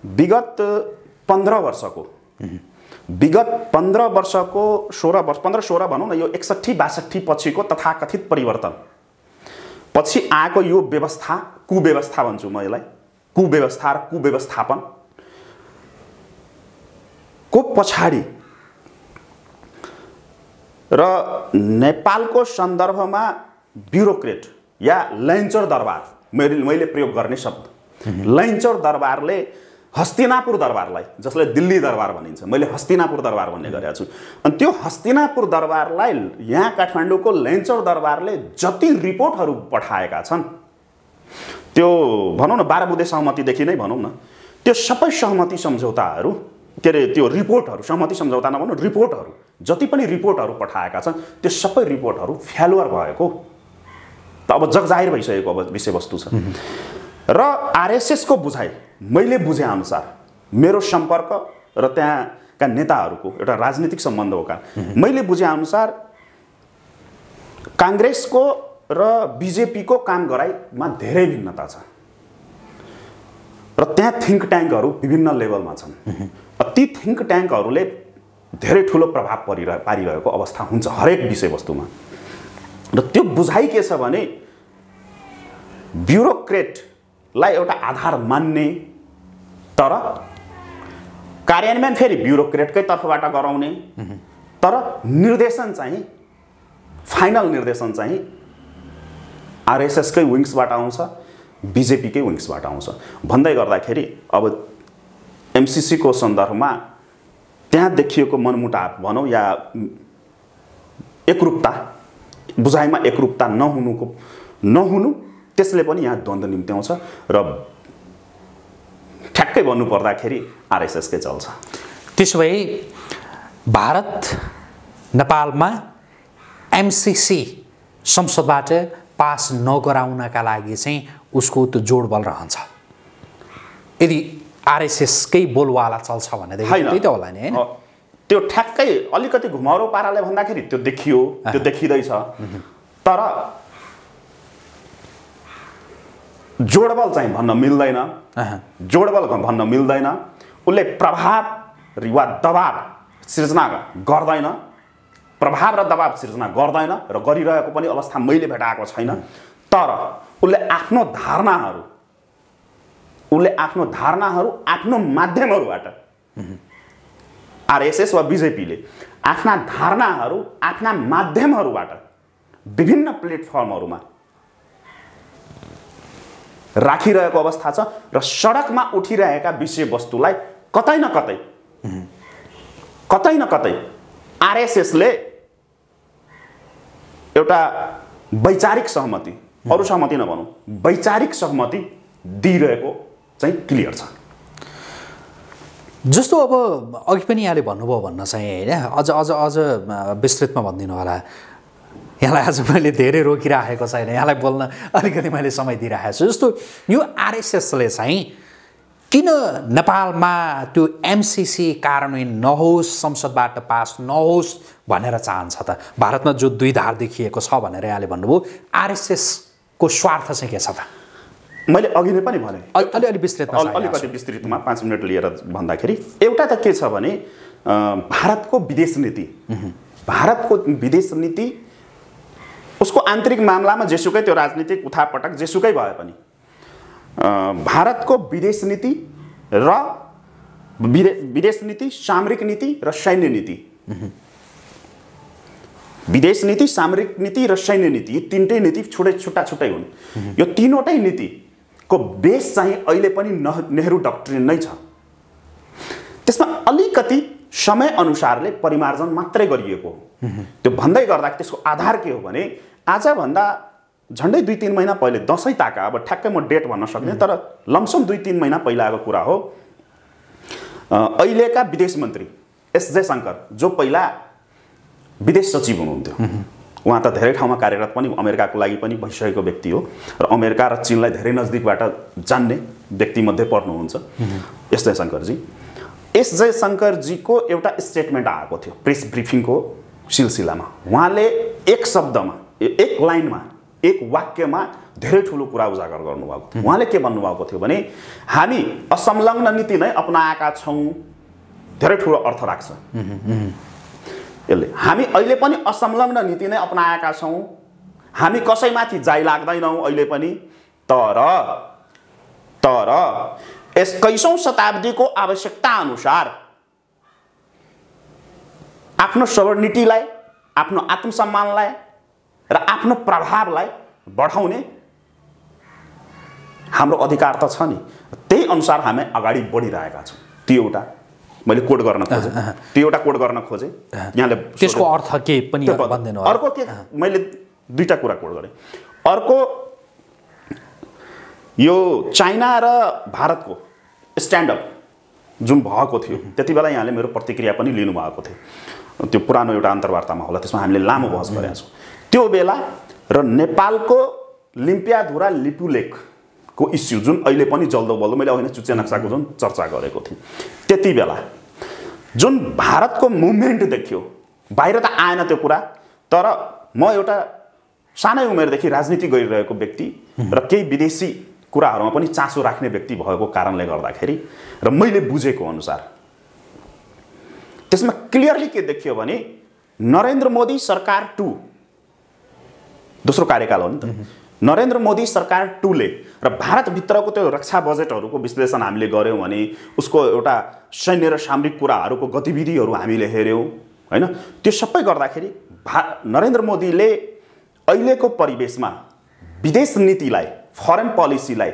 विगत 15 वर्षको 15-16 भनौँ न, यो 61-62 पछिको तथाकथित परिवर्तन पछि आएको यो व्यवस्था, कुव्यवस्था भन्छु म यसलाई, कुव्यवस्था र कुव्यवस्थापन को पछाडि र नेपालको सन्दर्भमा ब्युरोक्रेट या लैन्चर दरबार, मैले प्रयोग गर्ने शब्द लैन्चर दरबारले हस्तिनापुर दरबारलाई, जसलाई दिल्ली दरबार भनिन्छ, मैले हस्तिनापुर दरबार भन्ने गरेको छु। अनि त्यो हस्तिनापुर दरबारलाई यहाँ काठमाडौँको लैन्चर दरबारले जति रिपोर्टहरू पठाएका छन्, त्यो भनौँ न 12 बुँदे सहमतिदेखि नै भनौँ न, त्यो सबै सहमति सम्झौताहरू के अरे त्यो रिपोर्टहरू, सहमति सम्झौता नभनौँ, रिपोर्टहरू जति पनि रिपोर्टहरू पठाएका छन् त्यो सबै रिपोर्टहरू फेलुअर भएको त अब जगजाहिर भइसकेको अब विषयवस्तु छ। र आरएसएसको बुझाइ, मैले बुझेअनुसार, मेरो सम्पर्क र त्यहाँका नेताहरूको एउटा राजनीतिक सम्बन्ध हो, मैले बुझेअनुसार काङ्ग्रेसको र बिजेपीको काम गराइमा धेरै भिन्नता छ र त्यहाँ थिङ्क ट्याङ्कहरू विभिन्न लेभलमा छन्। ती थिङ्क ट्याङ्कहरूले धेरै ठुलो प्रभाव पारिरहेको अवस्था हुन्छ हरेक विषयवस्तुमा। र त्यो बुझाइ के छ भने ब्युरोक्रेटलाई एउटा आधार मान्ने, तर कार्यान्वयन फेरि ब्युरोक्रेटकै तर्फबाट गराउने, तर निर्देशन चाहिँ फाइनल निर्देशन चाहिँ आरएसएसकै विङ्सबाट आउँछ, बिजेपीकै विङ्सबाट आउँछ भन्दै गर्दाखेरि अब एमसिसीको सन्दर्भमा त्यहाँ देखिएको मनमुटाव भनौँ या एकरूपता, बुझाइमा एकरूपता नहुनु त्यसले पनि यहाँ द्वन्द्व निम्त्याउँछ र ठ्याक्कै भन्नुपर्दाखेरि आरएसएसकै चल्छ। त्यसो भए भारत नेपालमा एमसिसी संसदबाट पास नगराउनका लागि चाहिँ उसको त्यो जोडबल रहन्छ। यदि आरएसएसकै बोलवाला चल्छ भनेदेखि त्यही त होला नि, हैन? त्यो ठ्याक्कै अलिकति घुमाउरो पाराले भन्दाखेरि त्यो देखियो, त्यो देखिँदैछ, तर जोडबल चाहिँ भन्न मिल्दैन, जोडबल भन्न मिल्दैन। उसले प्रभाव वा दबाव सिर्जना गर्दैन, प्रभाव र दबाव सिर्जना गर्दैन र गरिरहेको पनि अवस्था मैले भेटाएको छैन। तर उसले आफ्नो धारणाहरू आफ्नो माध्यमहरूबाट, आरएसएस वा बिजेपीले आफ्ना धारणाहरू आफ्ना माध्यमहरूबाट विभिन्न प्लेटफर्महरूमा राखिरहेको अवस्था छ र सडकमा उठिरहेका विषयवस्तुलाई कतै न कतै कतै न कतै आरएसएसले एउटा वैचारिक सहमति, अरू सहमति नभनौँ, वैचारिक सहमति दिइरहेको चाहिँ क्लियर छ। जस्तो अब अघि पनि यहाँले भन्नुभयो भन्न चाहिँ होइन, अझ अझ अझ विस्तृतमा भनिदिनु होला। यहाँलाई आज मैले धेरै रोकिराखेको छैन, यहाँलाई बोल्न अलिकति मैले समय दिइरहेको छु। जस्तो यो आरएसएसले चाहिँ किन नेपालमा त्यो एमसिसी कार्यान्वयन नहोस्, संसदबाट पास नहोस् भनेर चाहन्छ त? भारतमा जो दुई धार देखिएको छ भनेर यहाँले भन्नुभयो, आरएसएसको स्वार्थ चाहिँ के छ त? मैले अघि नै पनि भने, अलिअलि विस्तृतमा, अलिकति विस्तृतमा 5 मिनट लिएर भन्दाखेरि एउटा त के छ भने भारतको विदेश नीति, भारतको विदेश नीति उसको आन्तरिक मामलामा जेसुकै त्यो राजनीतिक उठापटक जेसुकै भए पनि भारतको विदेश नीति र विदेश नीति, सामरिक नीति र सैन्य नीति, विदेश नीति, सामरिक नीति र सैन्य नीति, यो तीनटै नीति छुट्टा छुट्टै हुन्। यो तीनवटै नीतिको बेस चाहिँ अहिले पनि नेहरू डक्ट्रिन नै छ। त्यसमा अलिकति समय अनुसारले परिमार्जन मात्रै गरिएको हो। त्यो भन्दै गर्दा त्यसको आधार के हो भने आजभन्दा झन्डै 2-3 महिना पहिले, दसैँ ताका, अब ठ्याक्कै म डेट भन्न सक्दिनँ तर लमसम 2-3 महिना पहिलाको कुरा हो, अहिलेका विदेश मन्त्री एस जयशंकर, जो पहिला विदेश सचिव हुनुहुन्थ्यो, उहाँ त धेरै ठाउँमा कार्यरत पनि, अमेरिकाको लागि पनि भइसकेको व्यक्ति हो र अमेरिका र चीनलाई धेरै नजिकबाट जान्ने व्यक्तिमध्ये पर्नुहुन्छ एस जयशंकरजी। एस जयशंकरजीको एउटा स्टेटमेन्ट आएको थियो प्रेस ब्रिफिङको सिलसिलामा। उहाँले एक शब्दमा, एक लाइनमा, एक वाक्यमा धेरै ठुलो कुरा उजागर गर्नुभएको थियो। उहाँले के भन्नुभएको थियो भने हामी असंलग्न नीति नै अपनाएका छौँ, धेरै ठुलो अर्थ राख्छ यसले। हामी अहिले पनि असंलग्न नीति नै अपनाएका छौँ, हामी कसैमाथि जाइ लाग्दैनौँ अहिले पनि, तर यस 21औं शताब्दीको आवश्यकता अनुसार आफ्नो सवर्निटीलाई, आफ्नो आत्मसम्मानलाई र आफ्नो प्रभावलाई बढाउने हाम्रो अधिकार त छ नि, त्यही अनुसार हामी अगाडि बढिरहेका छौँ। त्यो एउटा मैले कोड गर्न खोजेँ, त्यो एउटा कोड गर्न खोजेँ। यहाँले त्यसको अर्थ के पनि भन्दिनु। अर्को के, मैले दुईटा कुरा कोड गरेँ। अर्को यो चाइना र भारतको स्ट्यान्डअप जुन भएको थियो त्यति बेला यहाँले मेरो प्रतिक्रिया पनि लिनुभएको थियो। त्यो पुरानो एउटा अन्तर्वार्तामा होला, त्यसमा हामीले लामो बहस गरेका छौँ। त्यो बेला र नेपालको लिम्पियाधुरा लिपुलेखको इस्यु जुन अहिले पनि जल्दो बल्दो, मैले अघि नै चुच्चे नक्साको जुन चर्चा गरेको थिएँ, त्यति बेला जुन भारतको मुभमेन्ट देखियो, बाहिर त आएन त्यो कुरा, तर म एउटा सानै उमेरदेखि राजनीति गरिरहेको व्यक्ति र केही विदेशी कुराहरूमा पनि चासो राख्ने व्यक्ति भएको कारणले गर्दाखेरि र मैले बुझेको अनुसार त्यसमा क्लियरली के देखियो भने नरेन्द्र मोदी सरकार 2, दोस्रो कार्यकाल हो नि त, नरेन्द्र मोदी सरकार 2 ले र भारतभित्रको त्यो रक्षा बजेटहरूको विश्लेषण हामीले गऱ्यौँ भने, उसको एउटा सैन्य र सामरिक कुराहरूको गतिविधिहरू हामीले हेऱ्यौँ होइन, त्यो सबै गर्दाखेरि नरेन्द्र मोदीले अहिलेको परिवेशमा विदेश नीतिलाई, फरेन पोलिसीलाई,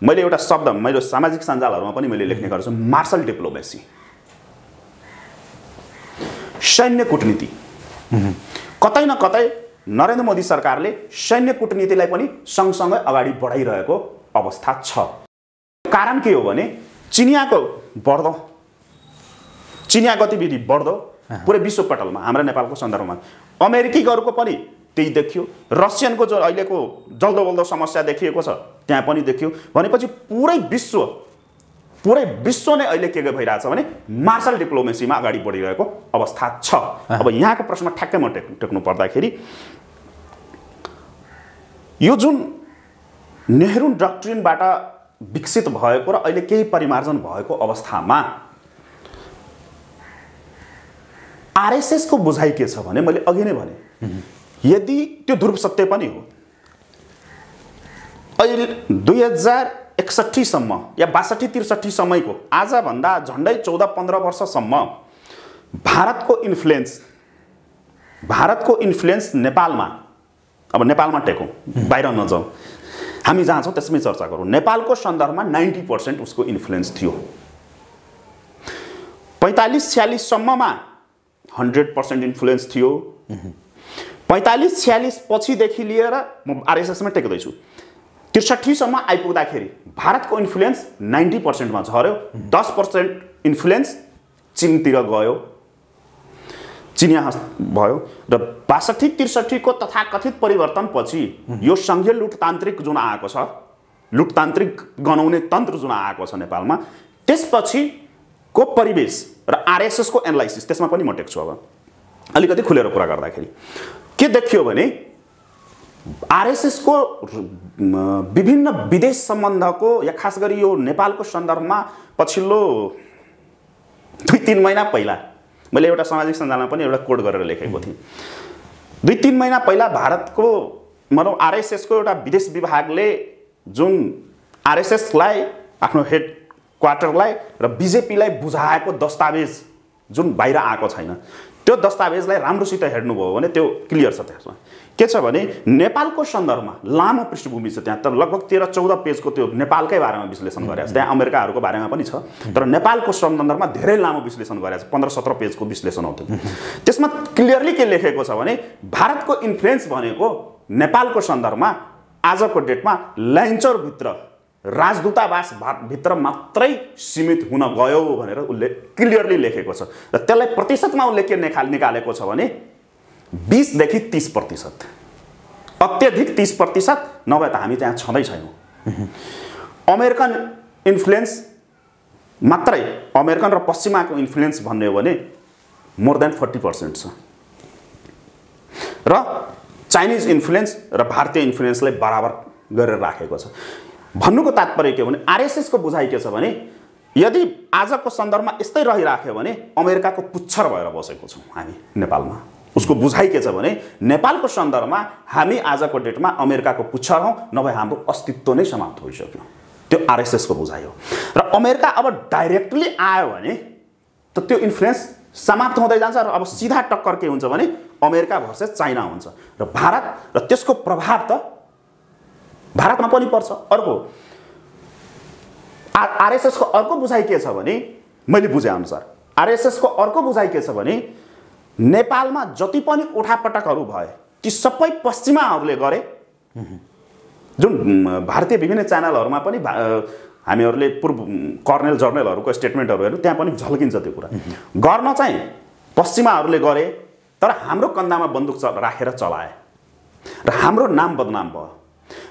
मैले एउटा शब्द मेरो सामाजिक सञ्जालहरूमा पनि मैले लेख्ने गर्छु, मार्शल डिप्लोमेसी, सैन्य कूटनीति। कतै न कतै नरेन्द्र मोदी सरकारले सैन्य कूटनीतिलाई पनि सँगसँगै अगाडि बढाइरहेको अवस्था छ। कारण के हो भने चिनियाको बढ्दो, चिनिया गतिविधि बढ्दो पुरै विश्वपटलमा, हाम्रो नेपालको सन्दर्भमा अमेरिकीहरूको पनि त्यही देखियो, रसियनको जो अहिलेको जल्दो बल्दो समस्या देखिएको छ त्यहाँ पनि देखियो। भनेपछि पुरै विश्व नै अहिले के भइरहेछ भने मार्शल डिप्लोमेसीमा अगाडि बढिरहेको अवस्था छ। अब यहाँको प्रश्न ठ्याक्कै म टेक्नु पर्दाखेरि यो जुन नेहरू डक्ट्रिनबाट विकसित भएको र अहिले केही परिमार्जन भएको अवस्थामा आरएसएस को बुझाइ के छ भने मैले अघि नै भने, यदि त्यो ध्रुव सत्य पनि हो, अहिले 2061 सम्म या 62-63 समयको आजभन्दा झन्डै 14-15 वर्षसम्म भारतको इन्फ्लुएन्स नेपालमा, अब नेपालमा टेकौँ, बाहिर नजाउँ, हामी जहाँ छौँ त्यसमै चर्चा गरौँ, नेपालको सन्दर्भमा 90% उसको इन्फ्लुएन्स थियो। 45-46 सम्ममा 100% इन्फ्लुएन्स थियो। 45-46 पछिदेखि लिएर म आरएसएसमा टेक्दैछु 63 सम्म आइपुग्दाखेरि भारतको इन्फ्लुएन्स 90% मा झर्यो। 10% इन्फ्लुएन्स चीनतिर गयो, चिनिया भयो र 62-63 को तथाकथित परिवर्तनपछि यो संघीय लुटतान्त्रिक जुन आएको छ, लुटतान्त्रिक गनाउने तन्त्र जुन आएको छ नेपालमा, त्यसपछि को परिवेश र आरएसएस को एनालाइसिस त्यसमा पनि म टेक्छु। अब अलिकति खुलेर कुरा गर्दाखेरि के देखियो भने आरएसएस को विभिन्न विदेश सम्बन्धको या खास गरी यो नेपालको सन्दर्भमा पछिल्लो 2-3 महिना पहिला मैले एउटा सामाजिक सञ्जालमा पनि एउटा कोड गरेर लेखेको थिएँ। 2-3 महिना पहिला भारतको मतलब आरएसएस को एउटा विदेश विभागले जुन आरएसएसलाई आफ्नो हेड क्वार्टरलाई र बीजेपीलाई बुझाएको दस्तावेज जुन बाहिर आएको छैन, त्यो दस्तावेजलाई राम्रोसित हेर्नुभयो भने त्यो क्लियर छ। त्यसमा के छ भने नेपालको सन्दर्भमा लामो पृष्ठभूमि छ त्यहाँ, तर लगभग 13-14 पेजको त्यो नेपालकै बारेमा विश्लेषण गरेको छ। त्यहाँ अमेरिकाहरूको बारेमा पनि छ, तर नेपालको सन्दर्भमा धेरै लामो विश्लेषण गरेको छ। 15-17 पेजको विश्लेषण हो त्यो। त्यसमा क्लियरली के लेखेको छ भने भारतको इन्फ्लुएन्स भनेको नेपालको सन्दर्भमा आजको डेटमा ल्यान्चरभित्र राजदूतावास भित्र मात्रै सीमित हुन गयो भनेर उसले क्लियरली लेखेको छ। र त्यसलाई प्रतिशतमा उसले के निकालेको छ भने 20 देखि 30%, अत्यधिक 30% नभए त हामी त्यहाँ छँदै छैनौँ। अमेरिकन इन्फ्लुएन्स मात्रै, अमेरिकन र पश्चिमाको इन्फ्लुएन्स भन्ने हो भने मोर देन 40% छ र चाइनिज इन्फ्लुएन्स र भारतीय इन्फ्लुएन्सलाई बराबर गरेर राखेको छ। भन्नुको तात्पर्य के हो भने आरएसएस को बुझाइ के छ भने यदि आजको सन्दर्भमा यस्तै रहिराख्यो भने अमेरिकाको पुच्छर भएर बसेको छौँ हामी नेपालमा। उसको बुझाइ के छ भने नेपालको सन्दर्भमा हामी आजको डेटमा अमेरिकाको पुच्छर हौँ, नभए हाम्रो अस्तित्व नै समाप्त भइसक्यो। त्यो आरएसएस को बुझाइ हो। र अमेरिका अब डाइरेक्टली आयो भने त त्यो इन्फ्लुएन्स समाप्त हुँदै जान्छ र अब सिधा टक्कर के हुन्छ भने अमेरिका भर्सेस चाइना हुन्छ र भारत र त्यसको प्रभाव त भारतमा पनि पर्छ। अर्को आरएसएस को अर्को बुझाइ के छ भने मैले बुझे अनुसार आरएसएस को अर्को बुझाइ के छ भने नेपालमा जति पनि उठापटकहरू भए ती सबै पश्चिमाहरूले गरे। जुन भारतीय विभिन्न च्यानलहरूमा पनि हामीहरूले पूर्व कर्नेल जर्नलहरूको स्टेटमेन्टहरू हेर्नु, त्यहाँ पनि झल्किन्छ त्यो कुरा। गर्न चाहिँ पश्चिमाहरूले गरे, तर हाम्रो कन्दामा बन्दुक राखेर चलाए र हाम्रो नाम बदनाम भयो।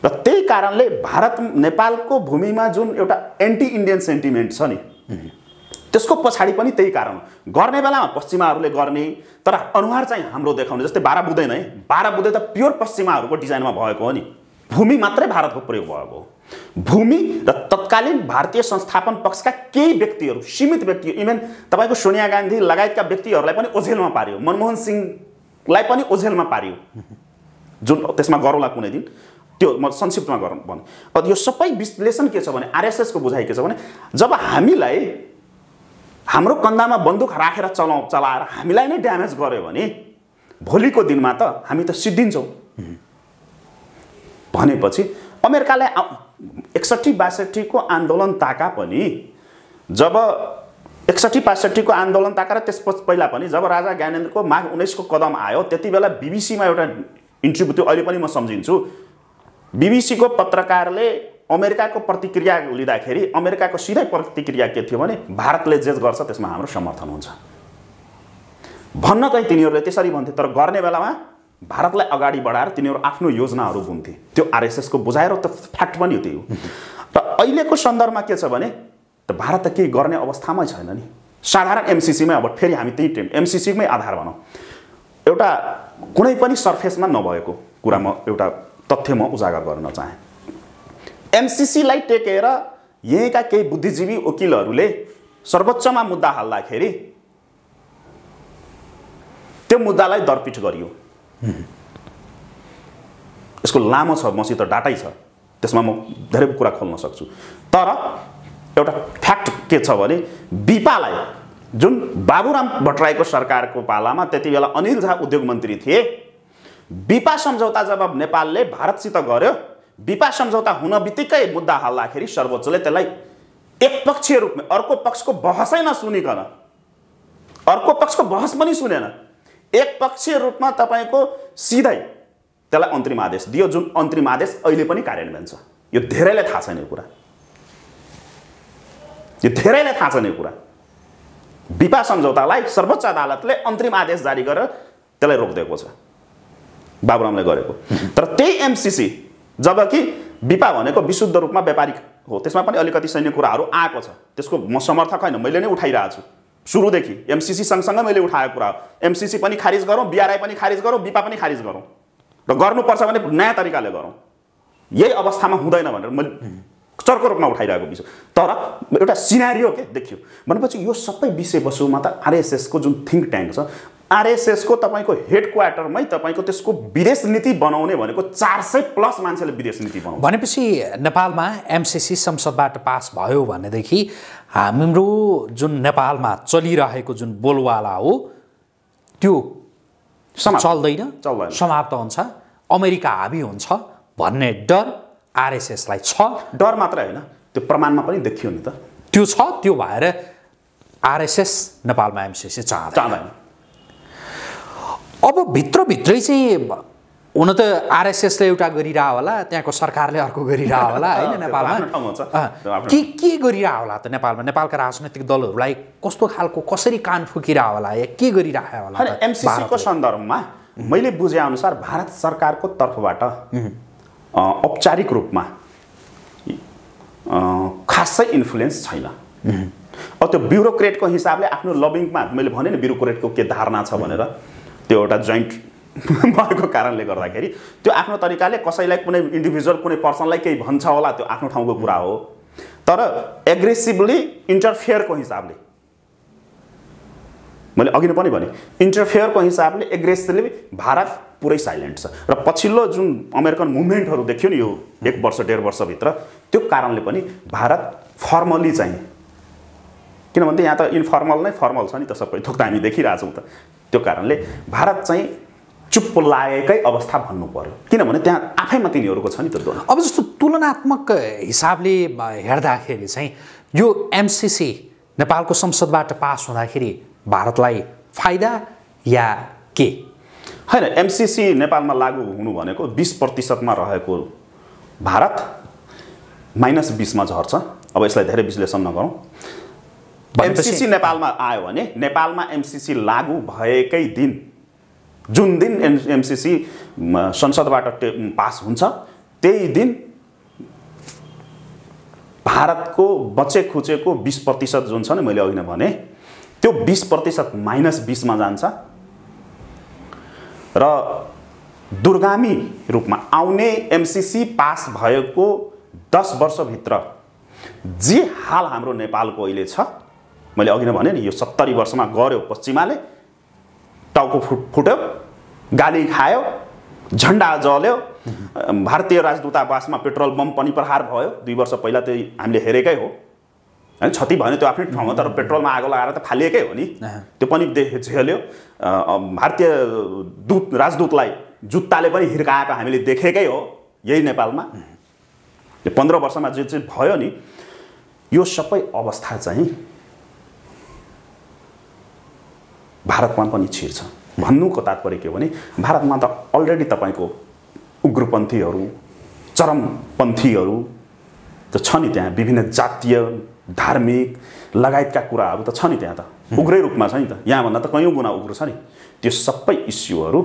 र त्यही कारणले भारत नेपालको भूमिमा जुन एउटा एन्टी इन्डियन सेन्टिमेन्ट छ नि, त्यसको पछाडि पनि त्यही कारण हो। गर्ने बेलामा पश्चिमाहरूले गर्ने, तर अनुहार चाहिँ हाम्रो देखाउने। जस्तै 12 बुँदै नै 12 बुँदै त प्योर पश्चिमाहरूको डिजाइनमा भएको हो नि, भूमि मात्रै भारतको प्रयोग भएको हो। भूमि र तत्कालीन भारतीय संस्थापन पक्षका केही व्यक्तिहरू, सीमित व्यक्ति, इभन तपाईको सोनिया गान्धी लगायतका व्यक्तिहरूलाई पनि ओझेलमा पारियो, मनमोहन सिंहलाई पनि ओझेलमा पारियो, जुन त्यसमा गरौँला कुनै दिन, त्यो म संक्षिप्तमा गरौँ भने। अब यो सबै विश्लेषण के छ भने आरएसएस को बुझाइ के छ भने जब हामीलाई हाम्रो कन्दामा बन्दुक राखेर चलाएर हामीलाई नै ड्यामेज गर्यो भने भोलिको दिनमा त हामी त सिद्धिन्छौँ भनेपछि अमेरिकाले 61-62 को आन्दोलन ताका पनि, जब 61-62 को आन्दोलन ताका र त्यसपछि पहिला पनि जब राजा ज्ञानेन्द्रको माघ 19 को कदम आयो, त्यति बेला बीबीसीमा एउटा इन्टरभ्यू थियो, अहिले पनि म सम्झिन्छु। बीबीसी को पत्रकारले अमेरिकाको प्रतिक्रिया लिँदाखेरि अमेरिकाको सिधै प्रतिक्रिया के थियो भने भारतले जे गर्छ त्यसमा हाम्रो समर्थन हुन्छ भन्न चाहिँ तिनीहरूले त्यसरी भन्थे। तर गर्ने बेलामा भारतलाई अगाडि बढाएर तिनीहरू आफ्नो योजनाहरू बुन्थे। त्यो आरएसएस को बुझाएर त फ्याक्ट पनि त्यही हो। र अहिलेको सन्दर्भमा के छ भने त भारत त केही गर्ने अवस्थामै छैन नि। साधारण एमसीसीमै, अब फेरि हामी त्यही एमसीसीमै आधार भनौँ, एउटा कुनै पनि सर्फेसमा नभएको कुरा म एउटा तथ्य म उजागर गर्न चाहे। एमसीसीलाई टेकेर यहीँका केही बुद्धिजीवी वकिलहरूले सर्वोच्चमा मुद्दा हाल्दाखेरि त्यो मुद्दालाई दरपिठ गरियो। यसको लामो छ, मसित डाटै छ, त्यसमा म धेरै कुरा खोल्न सक्छु। तर एउटा फ्याक्ट के छ भने बिपालाई, जुन बाबुराम भट्टराईको सरकारको पालामा त्यति बेला अनिल झा उद्योग मन्त्री थिए, बिपा सम्झौता जब नेपालले भारतसित गर्यो, बिपा सम्झौता हुन बित्तिकै मुद्दा हाल्दाखेरि सर्वोच्चले त्यसलाई एकपक्षीय रूपमा अर्को पक्षको बहसै नसुनिकन अर्को पक्षको बहस पनि सुनेन, एक पक्षीय रूपमा तपाईँको सिधै त्यसलाई अन्तरिम आदेश दियो, जुन अन्तरिम आदेश अहिले पनि कार्यान्वयन छ। यो धेरैलाई थाहा छैन, यो कुरा धेरैलाई थाहा छैन। यो कुरा बिपा सम्झौतालाई सर्वोच्च अदालतले अन्तरिम आदेश जारी गरेर त्यसलाई रोकिदिएको छ, बाबुरामले गरेको। तर त्यही एमसीसी, जबकि बिपा भनेको विशुद्ध रूपमा व्यापारिक हो, त्यसमा पनि अलिकति सैन्य कुराहरू आएको छ, त्यसको म समर्थक होइन, मैले नै उठाइरहेको छु सुरुदेखि। एमसीसी सँगसँगै मैले उठाएको कुरा हो। एमसीसी पनि खारिज गरौँ, बीआरआई पनि खारिज गरौँ, बिपा पनि खारिज गरौँ, र गर्नुपर्छ भने नयाँ तरिकाले गरौँ। यही अवस्थामा हुँदैन भनेर मैले चर्को रूपमा उठाइरहेको विषय। तर एउटा सिनारियो के देखियो भनेपछि यो सबै विषयवस्तुमा त आरएसएसको जुन थिङ्क ट्याङ्क छ, आरएसएसको तपाईँको हेड क्वार्टरमै तपाईँको त्यसको विदेश नीति बनाउने भनेको 400+ मान्छेले विदेश नीति बनाउँछ। भनेपछि नेपालमा एमसीसी संसदबाट पास भयो भनेदेखि हाम्रो जुन नेपालमा चलिरहेको जुन बोलवाला हो त्यो चल्दैन, समाप्त हुन्छ, अमेरिका हावी हुन्छ भन्ने डर आरएसएसलाई छ। डर मात्रै होइन, त्यो प्रमाणमा पनि देखियो नि त। त्यो छ, त्यो भएर आरएसएस नेपालमा एमसीसी चाहँदैन। अब भित्रभित्रै चाहिँ हुन त आरएसएसले एउटा गरिरह होला, त्यहाँको सरकारले अर्को गरिरह होला होइन नेपालमा। के गरिरह होला त नेपालमा? नेपालका राजनैतिक दलहरूलाई कस्तो खालको कसरी कान फुकिरह होला या के गरिरह होला? एमसीसीको सन्दर्भमा मैले बुझेअनुसार भारत सरकारको तर्फबाट औपचारिक रूपमा खासै इन्फ्लुएन्स छैन। अब त्यो ब्युरोक्रेटको हिसाबले आफ्नो लबिङमा मैले भने नि ब्युरोक्रेटको के धारणा छ भनेर, त्यो एउटा जोइन्ट भएको कारणले गर्दाखेरि त्यो आफ्नो तरिकाले कसैलाई कुनै इन्डिभिजुअल कुनै पर्सनलाई केही भन्छ होला, त्यो आफ्नो ठाउँको कुरा हो। तर एग्रेसिभली इन्टरफेयरको हिसाबले, मैले अघि नै पनि भने, इन्टरफेयरको हिसाबले एग्रेसिभली भारत पुरै साइलेन्ट छ। र पछिल्लो जुन अमेरिकन मुभमेन्टहरू देखियो नि यो 1 वर्ष 1.5 वर्षभित्र, त्यो कारणले पनि भारत फर्मली चाहिँ, किनभने यहाँ त इन्फर्मल नै फर्मल छ नि त, सबै थोक त हामी देखिरहेछौँ त, त्यो कारणले भारत चाहिँ चुप्प लागेकै अवस्था भन्नु पर्यो, किनभने त्यहाँ आफैमा तिनीहरूको छ नि त दोनो। अब जस्तो तुलनात्मक हिसाबले हेर्दाखेरि चाहिँ यो एमसीसी नेपालको संसदबाट पास हुँदाखेरि भारतलाई फाइदा या के? होइन, एमसीसी नेपालमा लागू हुनु भनेको 20% रहेको भारत -20 मा झर्छ। अब यसलाई धेरै विश्लेषण नगरौँ। एमसीसी नेपालमा आयो भने नेपालमा एमसीसी लागू भएकै दिन, जुन दिन एमसीसी संसदबाट पास हुन्छ, त्यही दिन भारतको बचे खुचेको 20% जुन छ नि, मैले अघि नै भने, त्यो 20% -20 मा जान्छ। र दूरगामी रूपमा आउने एमसीसी पास भएको 10 वर्षभित्र जे हाल हाम्रो नेपालको अहिले छ, मैले अघि नै भने नि, यो 70 वर्षमा गर्यो पश्चिमाले, टाउको फुट्यो, गाली खायो, झन्डा जल्यो, भारतीय राजदूतावासमा पेट्रोल बम पनि प्रहार भयो 2 वर्ष पहिला, त्यो हामीले हेरेकै हो होइन। क्षति भयो त्यो आफ्नै ठाउँमा, तर पेट्रोलमा आगो लगाएर त फालिएकै हो नि, त्यो पनि झेल्यो। भारतीय राजदूतलाई जुत्ताले पनि हिर्काएको हामीले देखेकै हो यही नेपालमा। यो 15 वर्षमा जे चाहिँ भयो नि, यो सबै अवस्था चाहिँ भारतमा पनि छिर्छ। भन्नुको तात्पर्य के हो भने, भारतमा त अलरेडी तपाईँको उग्रपन्थीहरू, चरमपन्थीहरू त छ नि, त्यहाँ विभिन्न जातीय धार्मिक लगायतका कुराहरू त छ नि, त्यहाँ त उग्रै रूपमा छ नि त, यहाँभन्दा त कयौँ गुणा उग्रो छ नि। त्यो सबै इस्युहरू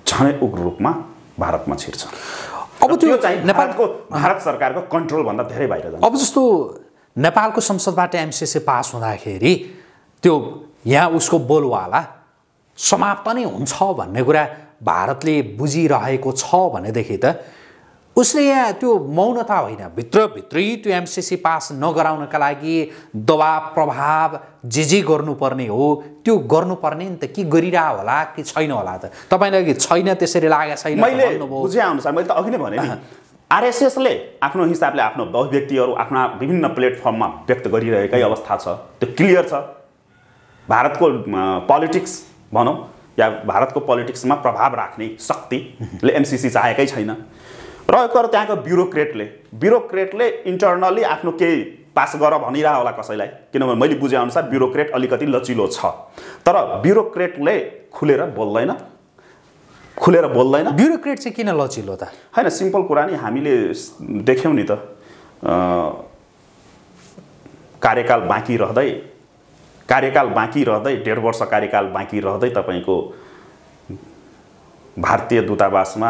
झनै उग्र रूपमा भारतमा छिर्छ। अब त्यो चाहिँ नेपालको भारत सरकारको कन्ट्रोलभन्दा धेरै बाहिर जान्छ। अब जस्तो नेपालको संसदबाट एमसीसी पास हुँदाखेरि त्यो यहाँ उसको बोलवाला समाप्त नै हुन्छ भन्ने कुरा भारतले बुझिरहेको छ भनेदेखि त उसले यहाँ त्यो मौनता होइन, भित्रभित्रै त्यो एमसीसी पास नगराउनका लागि दबाब प्रभाव जे गर्नुपर्ने हो त्यो गर्नुपर्ने नि त। के गरिरह होला कि छैन होला त? तपाईँलाई छैन त्यसरी लागेको छैन? मैले बुझेअनुसार मैले त अघि नै भने नि, आरएसएसले आफ्नो हिसाबले आफ्नो अभिव्यक्तिहरू आफ्ना विभिन्न प्लेटफर्ममा व्यक्त गरिरहेकै अवस्था छ, त्यो क्लियर छ। भारतको पोलिटिक्स भनौँ या भारतको पोलिटिक्समा प्रभाव राख्ने शक्तिले एमसीसी चाहेकै छैन। र त्यहाँको ब्युरोक्रेटले इन्टरनली आफ्नो केही पास गर भनिरह होला कसैलाई, किनभने मैले बुझेअनुसार ब्युरोक्रेट अलिकति लचिलो छ, तर ब्युरोक्रेटले खुलेर बोल्दैन। ब्युरोक्रेट चाहिँ किन लचिलो त? हैन, सिम्पल कुरा नि हामीले देख्यौँ नि त, कार्यकाल बाँकी रहँदै 1.5 वर्ष कार्यकाल बाँकी रहँदै तपाईको भारतीय दूतावासमा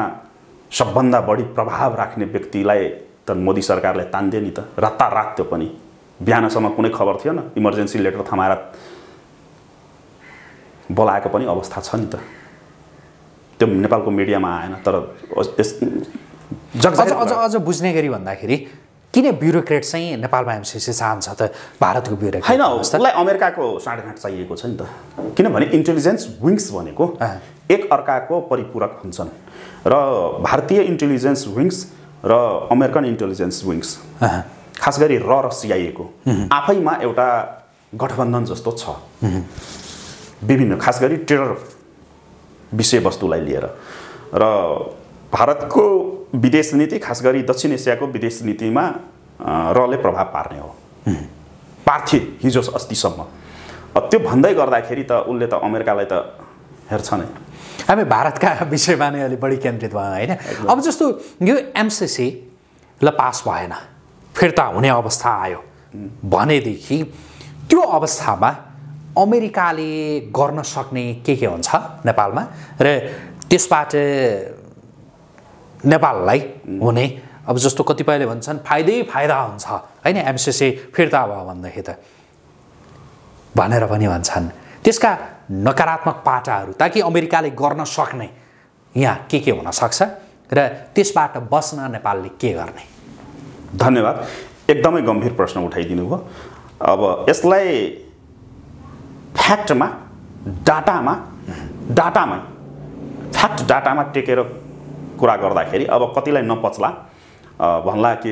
सबभन्दा बढी प्रभाव राख्ने व्यक्तिलाई त मोदी सरकारले तान्दे नि त, रातारात। त्यो पनि बिहानसम्म कुनै खबर थिएन, इमर्जेन्सी लेटर थमाएर बोलाएको पनि अवस्था छ नि त। त्यो नेपालको मिडियामा आएन, तर अझ बुझ्ने गरी भन्दाखेरि किन ब्युरोक्रेट चाहिँ नेपालमा एमसीसी चाहन्छ त? भारतको ब्युरोक्रेट हैन, उसलाई अमेरिकाको साँठगाँठ चाहिएको छ नि त, किनभने इन्टेलिजेन्स विङ्स भनेको एक अर्काको परिपूरक हुन्छन्, र भारतीय इन्टेलिजेन्स विङ्स र अमेरिकन इन्टेलिजेन्स विङ्स खास गरी र सिआइएको आफैमा एउटा गठबन्धन जस्तो छ, विभिन्न खास गरी टेरर विषयवस्तुलाई लिएर। र भारतको विदेश नीति, खास गरी दक्षिण एसियाको विदेश नीतिमा रले प्रभाव पार्ने हो, पार्थे हिजो अस्तिसम्म। त्यो भन्दै गर्दाखेरि त उसले त अमेरिकालाई त हेर्छ नै। हामी भारतका विषयमा नै अलि बढी केन्द्रित भयो होइन? अब जस्तो यो एमसीसी ल पास भएन, फिर्ता हुने अवस्था आयो भनेदेखि त्यो अवस्थामा अमेरिकाले गर्न सक्ने के हुन्छ नेपालमा, र त्यसबाट नेपाललाई हुने, अब जस्तो कतिपयले भन्छन् फाइदा हुन्छ होइन एमसीसी फिर्ता भयो भनेदेखि त भनेर पनि भन्छन्। त्यसका नकारात्मक पाटाहरू ताकि अमेरिकाले गर्न सक्ने यहाँ के हुन सक्छ र त्यसबाट बस्न नेपालले के गर्ने? धन्यवाद, एकदमै गम्भीर प्रश्न उठाइदिनु भयो। अब यसलाई फ्याक्टमा डाटामा टेकेर कुरा गर्दाखेरि अब कतिलाई नपच्ला भन्ला कि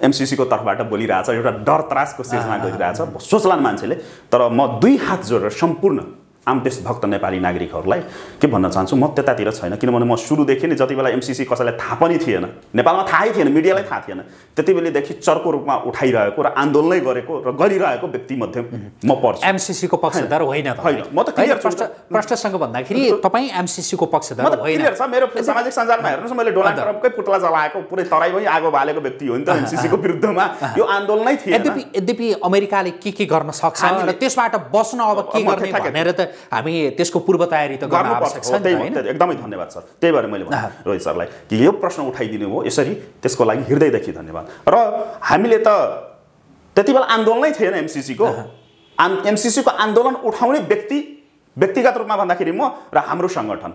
एमसीसीको तर्फबाट बोलिरहेछ, एउटा डर त्रासको सिर्जना गरिरहेछ सोच्लान् मान्छेले। तर म 2 हात जोडेर सम्पूर्ण आम देशभक्त नेपाली नागरिकहरूलाई के भन्न चाहन्छु, म त्यतातिर छैन, किनभने म सुरुदेखि नै जति बेला एमसीसी कसैलाई थाहा पनि थिएन, नेपालमा थाहै थिएन, मिडियालाई थाहा थिएन, त्यति बेलादेखि चर्को रूपमा उठाइरहेको र आन्दोलनै गरेको र गरिरहेको व्यक्तिमध्ये म पर्छु। एमसीसीको पक्षधर होइन त? होइन, म त क्लियर छु। प्रश्नसँग भन्दाखेरि तपाईँ एमसीसीको पक्षधर होइन? क्लियर छ, मेरो सामाजिक सञ्जालमा हेर्नुहोस्, मैले डोनाल्ड ट्रम्पकै पुतला जलाएको, पुरै तराईमै आगो बालेको व्यक्ति हो नि त एमसीसीको विरुद्धमा। यो आन्दोलनै थिएन। यद्यपि अमेरिकाले के गर्न सक्छ र त्यसबाट बस्न अब के गर्ने भनेर त हामी त्यसको पूर्व तयारी त गर्न आवश्यक छ नि त? एकदमै धन्यवाद सर, त्यही भएर मैले भने रोहित सरलाई कि यो प्रश्न उठाइदिनु हो यसरी, त्यसको लागि हृदयदेखि धन्यवाद। र हामीले त त्यति बेला आन्दोलनै थिएन एमसीसीको आन्दोलन उठाउने व्यक्तिगत रूपमा भन्दाखेरि म र हाम्रो सङ्गठन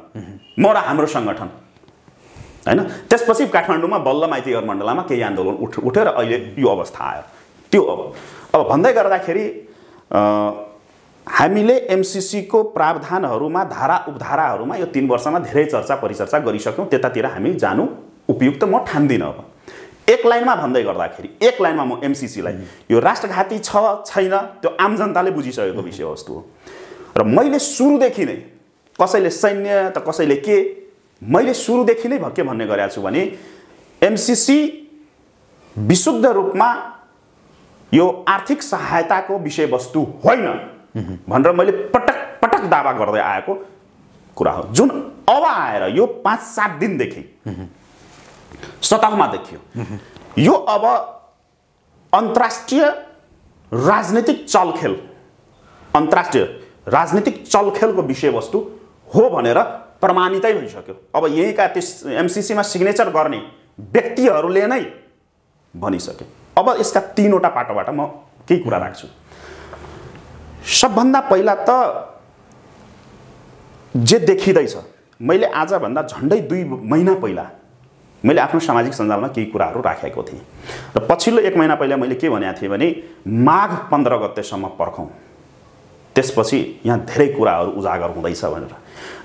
होइन। त्यसपछि काठमाडौँमा बल्ल माइती मण्डलामा केही आन्दोलन उठेर अहिले यो अवस्था आयो। त्यो अब भन्दै गर्दाखेरि हामीले एमसीसीको प्रावधानहरूमा, धारा उपधाराहरूमा यो 3 वर्षमा धेरै चर्चा परिचर्चा गरिसक्यौँ, त्यतातिर हामी जानु उपयुक्त म ठान्दिनँ। अब एक लाइनमा भन्दै गर्दाखेरि, एक लाइनमा म एमसीसीलाई यो राष्ट्रघाती छ छैन त्यो आम जनताले बुझिसकेको विषयवस्तु हो। र मैले सुरुदेखि नै, कसैले सैन्य त कसैले के, मैले सुरुदेखि नै के भन्ने गरेको छु भने एमसीसी विशुद्ध रूपमा यो आर्थिक सहायताको विषयवस्तु होइन भनेर मैले पटक दावा गर्दै आएको कुरा हो, जुन अब आएर यो 5-7 दिनदेखि सतहमा देखियो। यो अब अन्तर्राष्ट्रिय राजनीतिक चलखेलको विषयवस्तु हो भनेर प्रमाणितै भइसक्यो। अब यहीँका त्यस एमसीसीमा सिग्नेचर गर्ने व्यक्तिहरूले नै भनिसके। अब यसका 3वटा पाटोबाट म केही कुरा राख्छु। सबभन्दा पहिला त जे देखिँदैछ, मैले आजभन्दा झन्डै 2 महिना पहिला मैले आफ्नो सामाजिक सञ्जालमा केही कुराहरू राखेको थिएँ र पछिल्लो 1 महिना पहिला मैले के भनेको थिएँ भने माघ 15 गतेसम्म पर्खौँ, त्यसपछि यहाँ धेरै कुराहरू उजागर हुँदैछ भनेर।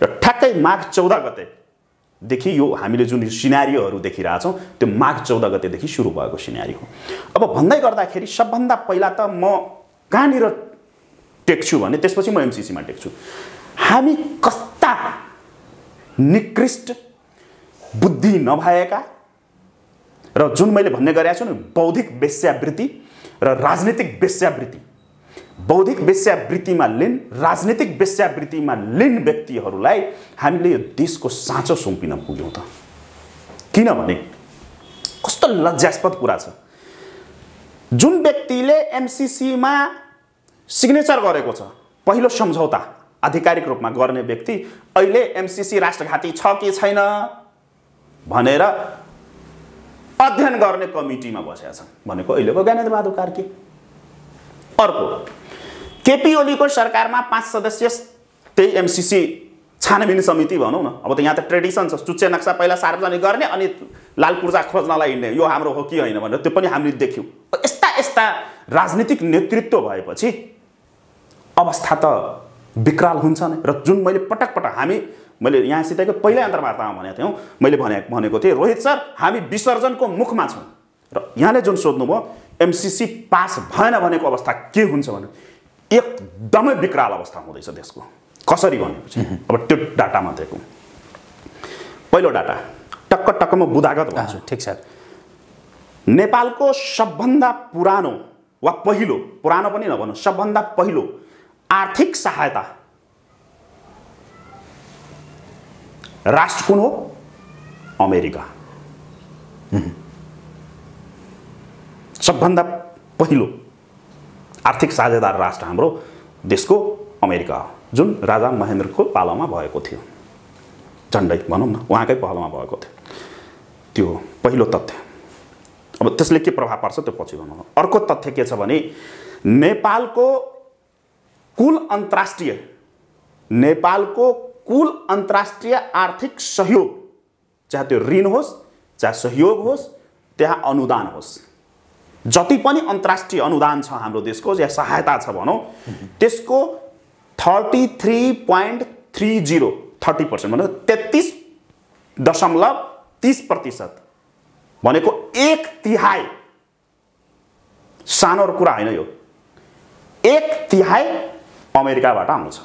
र ठ्याक्कै माघ 14 गतेदेखि यो हामीले जुन सिनारियोहरू देखिरहेछौँ त्यो माघ 14 गतेदेखि सुरु भएको सिनारियो हो। अब भन्दै गर्दाखेरि सबभन्दा पहिला त म कहाँनिर टेक्छु भने त्यसपछि म एमसीसीमा टेक्छु। हामी कस्ता निकृष्ट बुद्धि नभएका र जुन मैले भन्ने गरेको छु नि बौद्धिक वेश्यावृत्ति र राजनीतिक वेश्यावृत्ति, बौद्धिक वेश्यावृत्तिमा लिन, राजनीतिक वेश्यावृत्तिमा लिन व्यक्तिहरूलाई हामीले यो देशको साँचो सुम्पिन पुग्यौँ त। किनभने कस्तो लज्जास्पद कुरा छ, जुन व्यक्तिले एमसीसीमा सिग्नेचर गरेको छ, पहिलो सम्झौता आधिकारिक रूपमा गर्ने व्यक्ति अहिले एमसीसी राष्ट्रघाती छ कि छैन भनेर अध्ययन गर्ने कमिटीमा बसेका छन् भनेको अहिलेको ज्ञानेन्द्र बहादुर कार्की। अर्को केपी ओलीको सरकारमा 5 सदस्यीय त्यही एमसीसी छानबिन समिति भनौँ न। अब त यहाँ त ट्रेडिसन छ, चुच्चे नक्सा पहिला सार्वजनिक गर्ने अनि लाल पूर्जा खोज्नलाई हिँड्ने, यो हाम्रो हो कि होइन भनेर त्यो पनि हामीले देख्यौँ। यस्ता यस्ता राजनीतिक नेतृत्व भएपछि अवस्था त विकराल हुन्छ नै। र जुन मैले पटक पटक मैले यहाँसितको पहिल्यै अन्तर्वार्तामा भनेको थियौँ, मैले भनेको थिएँ रोहित सर हामी विसर्जनको मुखमा छौँ। र यहाँले जुन सोध्नुभयो एमसीसी पास भएन भनेको अवस्था के हुन्छ भने एकदमै विकराल अवस्था हुँदैछ देशको। कसरी भनेपछि अब त्यो डाटामा दिएको पहिलो डाटा टक्क म बुदागत भन्छु। ठिक छ। नेपालको सबभन्दा पुरानो वा पहिलो, पुरानो पनि नभनौँ, सबभन्दा पहिलो आर्थिक सहायता राष्ट्र कुन हो? अमेरिका। सबभन्दा पहिलो आर्थिक साझेदार राष्ट्र हाम्रो देशको अमेरिका हो, जुन राजा महेन्द्रको पालोमा भएको थियो, झन्डै भनौँ न उहाँकै पहलमा भएको थियो। त्यो पहिलो तथ्य। अब त्यसले के प्रभाव पर्छ त्यो पछि भनौँ। अर्को तथ्य के छ भने नेपालको कुल अन्तर्राष्ट्रिय आर्थिक सहयोग, चाहे त्यो ऋण होस्, चाहे सहयोग होस्, त्यहाँ अनुदान होस्, जति पनि अन्तर्राष्ट्रिय अनुदान छ हाम्रो देशको या सहायता छ भनौँ, त्यसको 33.30% भनेको 33.30% भनेको 1/3 सानो कुरा होइन यो, 1/3 अमेरिकाबाट आउँछ।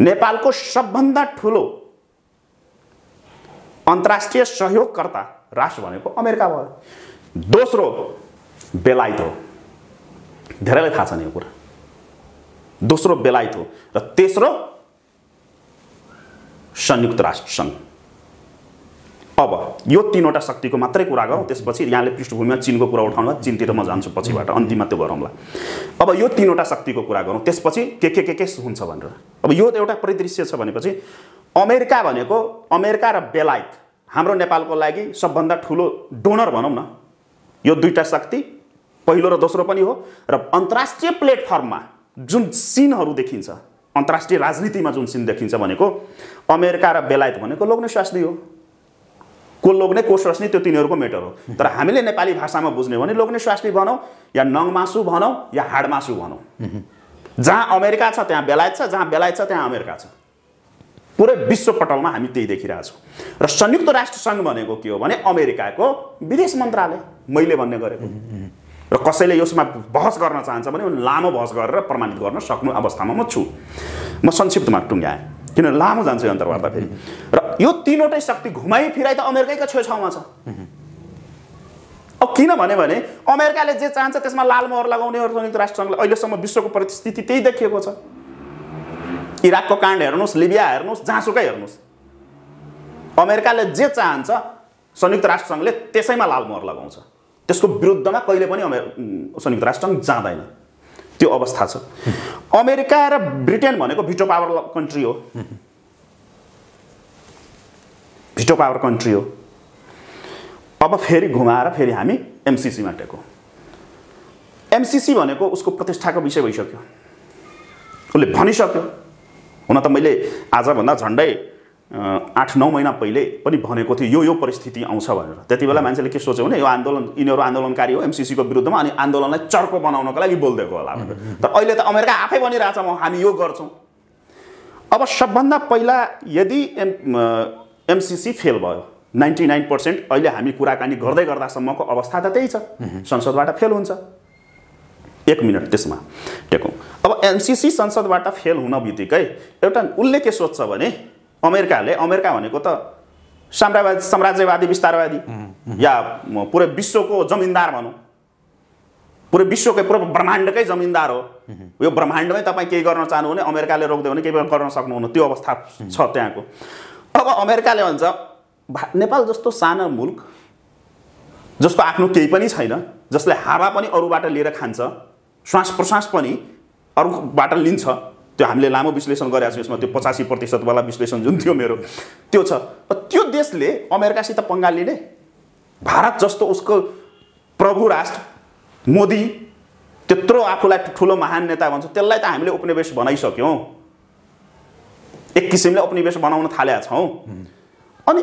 नेपालको सबभन्दा ठुलो अन्तर्राष्ट्रिय सहयोगकर्ता राष्ट्र भनेको अमेरिका भयो। दोस्रो बेलायत हो, धेरैलाई थाहा छैन यो कुरा। दोस्रो बेलायत हो र तेस्रो संयुक्त राष्ट्र सङ्घ। अब यो तीनवटा शक्तिको मात्रै कुरा गरौँ, त्यसपछि यहाँले पृष्ठभूमिमा चीनको कुरा उठाउनु, चीनतिर म जान्छु पछिबाट, अन्तिममा त्यो गरौँला। अब यो तीनवटा शक्तिको कुरा गरौँ, त्यसपछि के हुन्छ भनेर। अब यो एउटा परिदृश्य छ भनेपछि अमेरिका भनेको, अमेरिका र बेलायत हाम्रो नेपालको लागि सबभन्दा ठुलो डोनर भनौँ न। यो दुईटा शक्ति पहिलो र दोस्रो पनि हो। र अन्तर्राष्ट्रिय प्लेटफर्ममा जुन सिनहरू देखिन्छ, अन्तर्राष्ट्रिय राजनीतिमा जुन सिन देखिन्छ भनेको अमेरिका र बेलायत भनेको लोग्ने स्वास्नी हो। को लोग्ने को स्वास्नी त्यो तिनीहरूको मेटर हो। तर हामीले नेपाली भाषामा बुझ्ने हो भने लोग्ने स्वास्नी भनौँ या नङमासु भनौँ या हाडमासु भनौँ, जहाँ अमेरिका छ त्यहाँ बेलायत छ, जहाँ बेलायत छ त्यहाँ अमेरिका छ। पुरै विश्वपटलमा हामी त्यही देखिरहेछौँ। र संयुक्त राष्ट्र सङ्घ भनेको के हो भने अमेरिकाको विदेश मन्त्रालय, मैले भन्ने गरेको। र कसैले यसमा बहस गर्न चाहन्छ भने लामो बहस गरेर प्रमाणित गर्न सक्नु अवस्थामा म छु। म संक्षिप्तमा टुङ्ग्याएँ किन लामो जान्छ यो अन्तर्वार्ता फेरि। र यो तीनवटै शक्ति घुमाइ फिराइ त अमेरिकैको छेउछाउमा छ। अब किन भने अमेरिकाले जे चाहन्छ त्यसमा लाल मोहर लगाउने हो संयुक्त राष्ट्र सङ्घले। अहिलेसम्म विश्वको परिस्थिति त्यही देखिएको छ। इराकको काण्ड हेर्नुहोस्, लिबिया हेर्नुहोस्, जहाँसुकै हेर्नुहोस्, अमेरिकाले जे चाहन्छ संयुक्त राष्ट्र सङ्घले त्यसैमा लाल मोहर लगाउँछ। त्यसको विरुद्धमा कहिले पनि संयुक्त राष्ट्र सङ्घ जाँदैन। त्यो अवस्था छ। अमेरिका र ब्रिटेन भनेको भिटो पावर कन्ट्री हो, भिटो पावर कन्ट्री हो। अब फेरि घुमाएर फेरि हामी एमसीसीमा टेकौँ। एमसीसी भनेको उसको प्रतिष्ठाको विषय भइसक्यो, उसले भनिसक्यो। हुन त मैले आजभन्दा झन्डै 8-9 महिना पहिले पनि भनेको थियो यो परिस्थिति आउँछ भनेर। त्यति बेला मान्छेले के सोच्यो भने यो आन्दोलन, यिनीहरू आन्दोलनकारी हो एमसीसीको विरुद्धमा, अनि आन्दोलनलाई चर्को बनाउनको लागि बोलिदिएको होला भनेर। तर अहिले त अमेरिका आफै भनिरहेछ हामी यो गर्छौँ। अब सबभन्दा पहिला यदि एमसीसी फेल भयो, 99% अहिले हामी कुराकानी गर्दै गर्दासम्मको अवस्था त त्यही छ, संसदबाट फेल हुन्छ। 1 मिनट त्यसमा टेकौँ। अब एमसीसी संसदबाट फेल हुन बित्तिकै एउटा उसले के सोध्छ भने अमेरिका भनेको त साम्राज्यवादी विस्तारवादी या पुरै विश्वको जमिनदार भनौँ, पुरै विश्वकै पुरै ब्रह्माण्डकै जमिनदार हो। यो ब्रह्माण्डमै तपाईँ केही गर्न चाहनु भने अमेरिकाले रोक्दियो भने केही गर्न सक्नुहुन्न, त्यो अवस्था छ त्यहाँको। अब अमेरिकाले भन्छ नेपाल जस्तो सानो मुल्क जसको आफ्नो केही पनि छैन, जसले हावा पनि अरूबाट लिएर खान्छ, श्वास प्रश्वास पनि अरूबाट लिन्छ, त्यो हामीले लामो विश्लेषण गरेका छौँ यसमा, त्यो 85% वाला विश्लेषण जुन थियो मेरो त्यो छ। त्यो देशले अमेरिकासित पंगा लिने, भारत जस्तो उसको प्रभु राष्ट्र मोदी त्यत्रो आफूलाई ठुलो महान नेता भन्छ, त्यसलाई त हामीले उपनिवेश बनाइसक्यौँ, एक किसिमले उपनिवेश बनाउन थालेका छौँ। अनि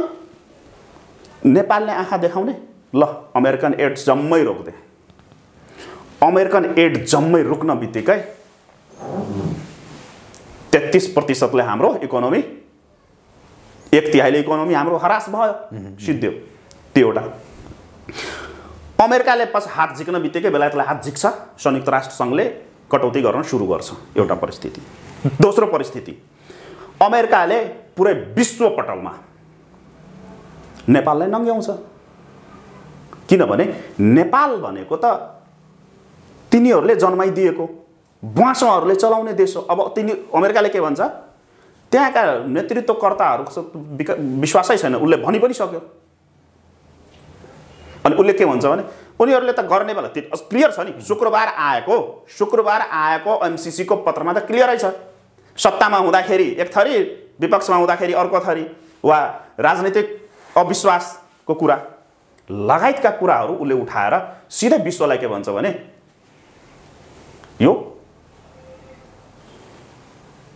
नेपालले आँखा देखाउने, ल अमेरिकन एड जम्मै रोक्दे। अमेरिकन एड जम्मै रोक्न बित्तिकै 33%ले हाम्रो इकोनोमी, 1/3 इकोनोमी हाम्रो हरास भयो, सिद्धियो। त्यो एउटा। अमेरिकाले पछि हात झिक्न बित्तिकै बेलायतलाई हात झिक्छ, संयुक्त राष्ट्र सङ्घले कटौती गर्न सुरु गर्छ, एउटा परिस्थिति। दोस्रो परिस्थिति, अमेरिकाले पुरै विश्व पटलमा नेपाललाई नङ्ग्याउँछ, किनभने नेपाल भनेको त तिनीहरूले जन्माइदिएको बुवासोहरूले चलाउने देश हो। अब अमेरिकाले के भन्छ, त्यहाँका नेतृत्वकर्ताहरूको विश्वासै छैन, उसले भनि पनि सक्यो। अनि उसले के भन्छ भने उनीहरूले त गर्ने बेला क्लियर छ नि, शुक्रबार आएको एमसीसी को पत्रमा त क्लियरै छ, सत्तामा हुँदाखेरि एक थरी, विपक्षमा हुँदाखेरि अर्को थरी, वा राजनीतिक अविश्वासको कुरा लगायतका कुराहरू उसले उठाएर सिधै विश्वलाई के भन्छ भने यो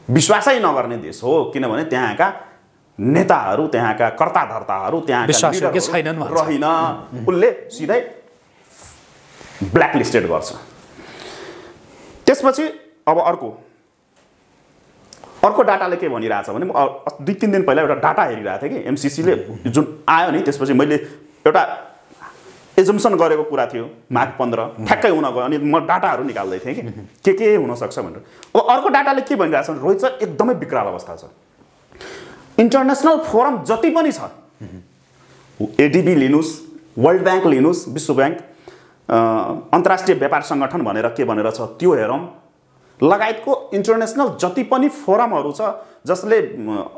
विश्वासै नगर्ने देश हो, किनभने त्यहाँका नेताहरू, त्यहाँका कर्ताधर्ताहरू, त्यहाँका लिडरहरू रहेन, उसले सिधै ब्ल्याकलिस्टेड गर्छ। त्यसपछि अब अर्को डाटाले के भनिरहेछ भने, 2-3 दिन पहिला एउटा डाटा हेरिरहेको थिएँ कि एमसीसीले जुन आयो नि, त्यसपछि मैले एउटा एजम्सन गरेको कुरा थियो माघ 15 ठ्याक्कै हुन गयो, अनि म डाटाहरू निकाल्दै थिएँ कि के हुनसक्छ भनेर। अब अर्को डाटाले के भनिरहेछ भने, रोहित सर एकदमै विकराल अवस्था छ। इन्टरनेसनल फोरम जति पनि छ, एडीबी लिनुस्, वर्ल्ड ब्याङ्क लिनुस्, विश्व ब्याङ्क, अन्तर्राष्ट्रिय व्यापार सङ्गठन भनेर के भनेर छ त्यो हेरौँ, लगायतको इन्टरनेसनल जति पनि फोरमहरू छ जसले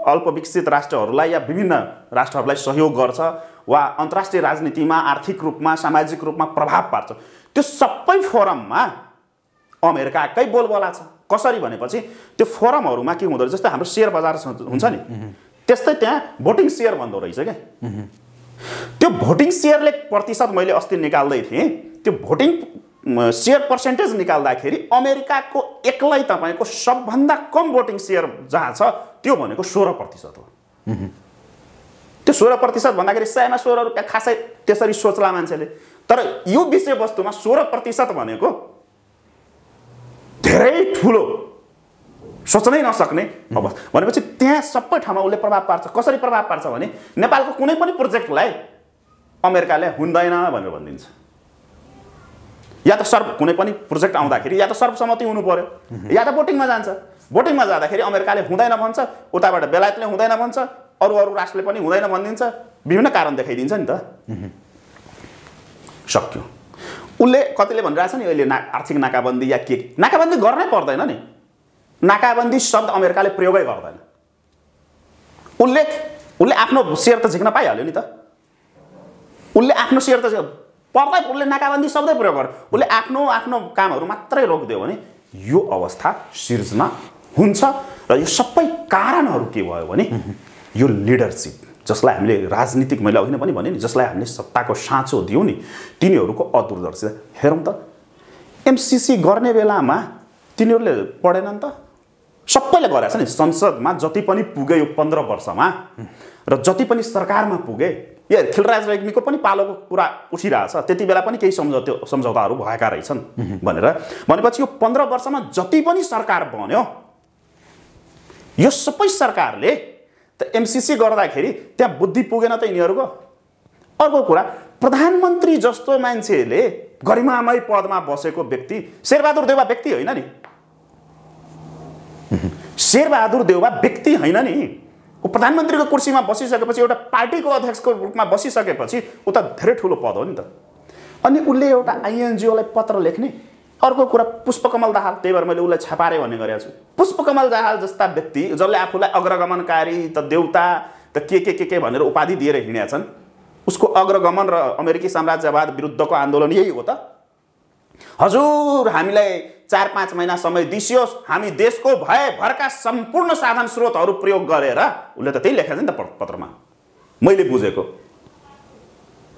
अल्पविकसित राष्ट्रहरूलाई या विभिन्न राष्ट्रहरूलाई सहयोग गर्छ वा अन्तर्राष्ट्रिय राजनीतिमा आर्थिक रूपमा सामाजिक रूपमा प्रभाव पार्छ, त्यो सबै फोरममा अमेरिकाकै बोलबाला छ। कसरी भनेपछि त्यो फोरमहरूमा के हुँदो रहेछ, जस्तै हाम्रो सेयर बजार हुन्छ नि, त्यस्तै त्यहाँ भोटिङ सेयर भन्दो रहेछ क्या। त्यो भोटिङ सेयरले प्रतिशत मैले अस्ति निकाल्दै थिएँ, त्यो भोटिङ सेयर पर्सेन्टेज निकाल्दाखेरि अमेरिकाको एक्लै तपाईँको सबभन्दा कम भोटिङ सेयर जहाँ छ त्यो भनेको 16% हो। त्यो 16% भन्दाखेरि 100मा 16 रुपियाँ खासै त्यसरी सोच्ला मान्छेले, तर यो विषयवस्तुमा 16% भनेको धेरै ठुलो, सोच्नै नसक्ने अवस्था। भनेपछि त्यहाँ सबै ठाउँमा उसले प्रभाव पार्छ। कसरी प्रभाव पार्छ भने नेपालको कुनै पनि प्रोजेक्टलाई अमेरिकाले हुँदैन भनेर भनिदिन्छ, या त कुनै पनि प्रोजेक्ट आउँदाखेरि या त सर्वसम्मति हुनु पर्यो, या त भोटिङमा जान्छ। भोटिङमा जाँदाखेरि अमेरिकाले हुँदैन भन्छ, उताबाट बेलायतले हुँदैन भन्छ, अरू राष्ट्रले पनि हुँदैन भनिदिन्छ, विभिन्न कारण देखाइदिन्छ नि त। सक्यो। उसले कतिले भनिरहेछ नि अहिले आर्थिक नाकाबन्दी या के, नाकाबन्दी गर्नै पर्दैन नि, नाकाबन्दी शब्द अमेरिकाले प्रयोगै गर्दैन। उसले आफ्नो सेयर त झिक्न पाइहाल्यो नि त, उसले आफ्नो सेयर त पर्दै, उसले नाकाबन्दी शब्दै प्रयोग गर्यो, उसले आफ्नो कामहरू मात्रै रोकिदियो भने यो अवस्था सिर्जना हुन्छ। र यो सबै कारणहरू के भयो भने यो लिडरसिप, जसलाई हामीले राजनीतिक, मैले अघि नै पनि भने नि, जसलाई हामीले सत्ताको साँचो दियौँ नि, तिनीहरूको अदूरदर्शिता हेरौँ त। एमसीसी गर्ने बेलामा तिनीहरूले पढेनन् त, सबैले गरेछ नि। संसदमा जति पनि पुगे यो 15 वर्षमा र जति पनि सरकारमा पुगे, यो खिलराज रेग्मीको पनि पालोको कुरा उठिरहेछ, त्यति बेला पनि केही सम्झौताहरू भएका रहेछन् भनेर। भनेपछि यो 15 वर्षमा जति पनि सरकार बन्यो, यो सबै सरकारले त एमसीसी गर्दाखेरि त्यहाँ बुद्धि पुगेन त यिनीहरूको। अर्को कुरा, प्रधानमन्त्री जस्तो मान्छेले गरिमामय पदमा बसेको व्यक्ति, शेरबहादुर देउवा व्यक्ति होइन नि, शेरबहादुर देउवा व्यक्ति होइन नि, ऊ प्रधानमन्त्रीको कुर्सीमा बसिसकेपछि, एउटा पार्टीको अध्यक्षको रूपमा बसिसकेपछि ऊ त धेरै ठुलो पद हो नि त। अनि उसले एउटा आइएनजिओलाई पत्र लेख्ने। अर्को कुरा पुष्पकमल दाहाल, त्यही भएर मैले उसलाई छापारे भन्ने गरेको छु। पुष्पकमल दाहाल जस्ता व्यक्ति जसले आफूलाई अग्रगमनकारी त देउता त के भनेर उपाधि दिएर हिँडेका छन्, उसको अग्रगमन र अमेरिकी साम्राज्यवाद विरुद्धको आन्दोलन यही हो त। हजुर हामीलाई 4-5 महिना समय दिसियोस्, हामी देशको भरका सम्पूर्ण साधन स्रोतहरू प्रयोग गरेर, उसले त त्यही लेखेको छ नि त पत्रमा, मैले बुझेको।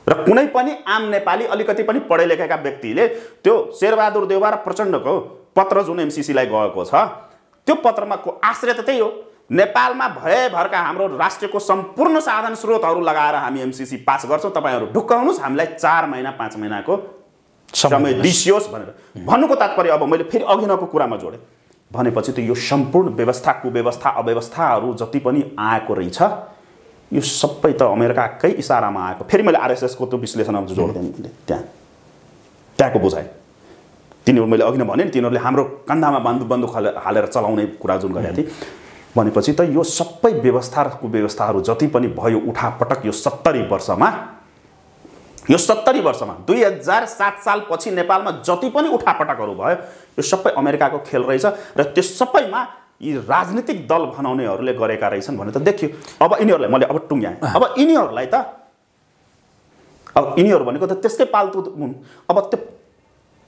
र कुनै पनि आम नेपाली अलिकति पनि पढे लेखेका व्यक्तिले त्यो शेरबहादुर देउवा र प्रचण्डको पत्र जुन एमसीसीलाई गएको छ, त्यो पत्रमा को आश्रय त त्यही हो। नेपालमा भरका हाम्रो राष्ट्रको सम्पूर्ण साधन स्रोतहरू लगाएर हामी एमसीसी पास गर्छौँ, तपाईँहरू ढुक्क हुनुहोस्, हामीलाई 4 महिना 5 महिनाको समय दिसियोस् भनेर भन्नुको तात्पर्य। अब मैले फेरि अघिनको कुरामा जोडेँ भनेपछि त यो सम्पूर्ण व्यवस्था कुव्यवस्था अव्यवस्थाहरू जति पनि आएको रहेछ, यो सबै त अमेरिकाकै इसारामा आएको। फेरि मैले आरएसएसको त्यो विश्लेषणमा जोड्दिएँ, त्यहाँको बुझाएँ। तिनीहरू मैले अघि नै भने नि, तिनीहरूले हाम्रो कन्धामा बन्दुक हालेर चलाउने कुरा जुन गरेका थिए, भनेपछि त यो सबै व्यवस्था र कुव्यवस्थाहरू जति पनि भयो उठापटक यो 70 वर्षमा 2007 सालपछि नेपालमा जति पनि उठापटकहरू भयो, यो सबै अमेरिकाको खेल रहेछ र त्यो सबैमा यी राजनीतिक दल बनाउनेहरूले गरेका रहेछन् भने त देखियो। अब यिनीहरूलाई मैले अब टुङ्ग्याएँ। अब यिनीहरूलाई त यिनीहरू भनेको त त्यसकै पाल्तु हुन्। अब त्यो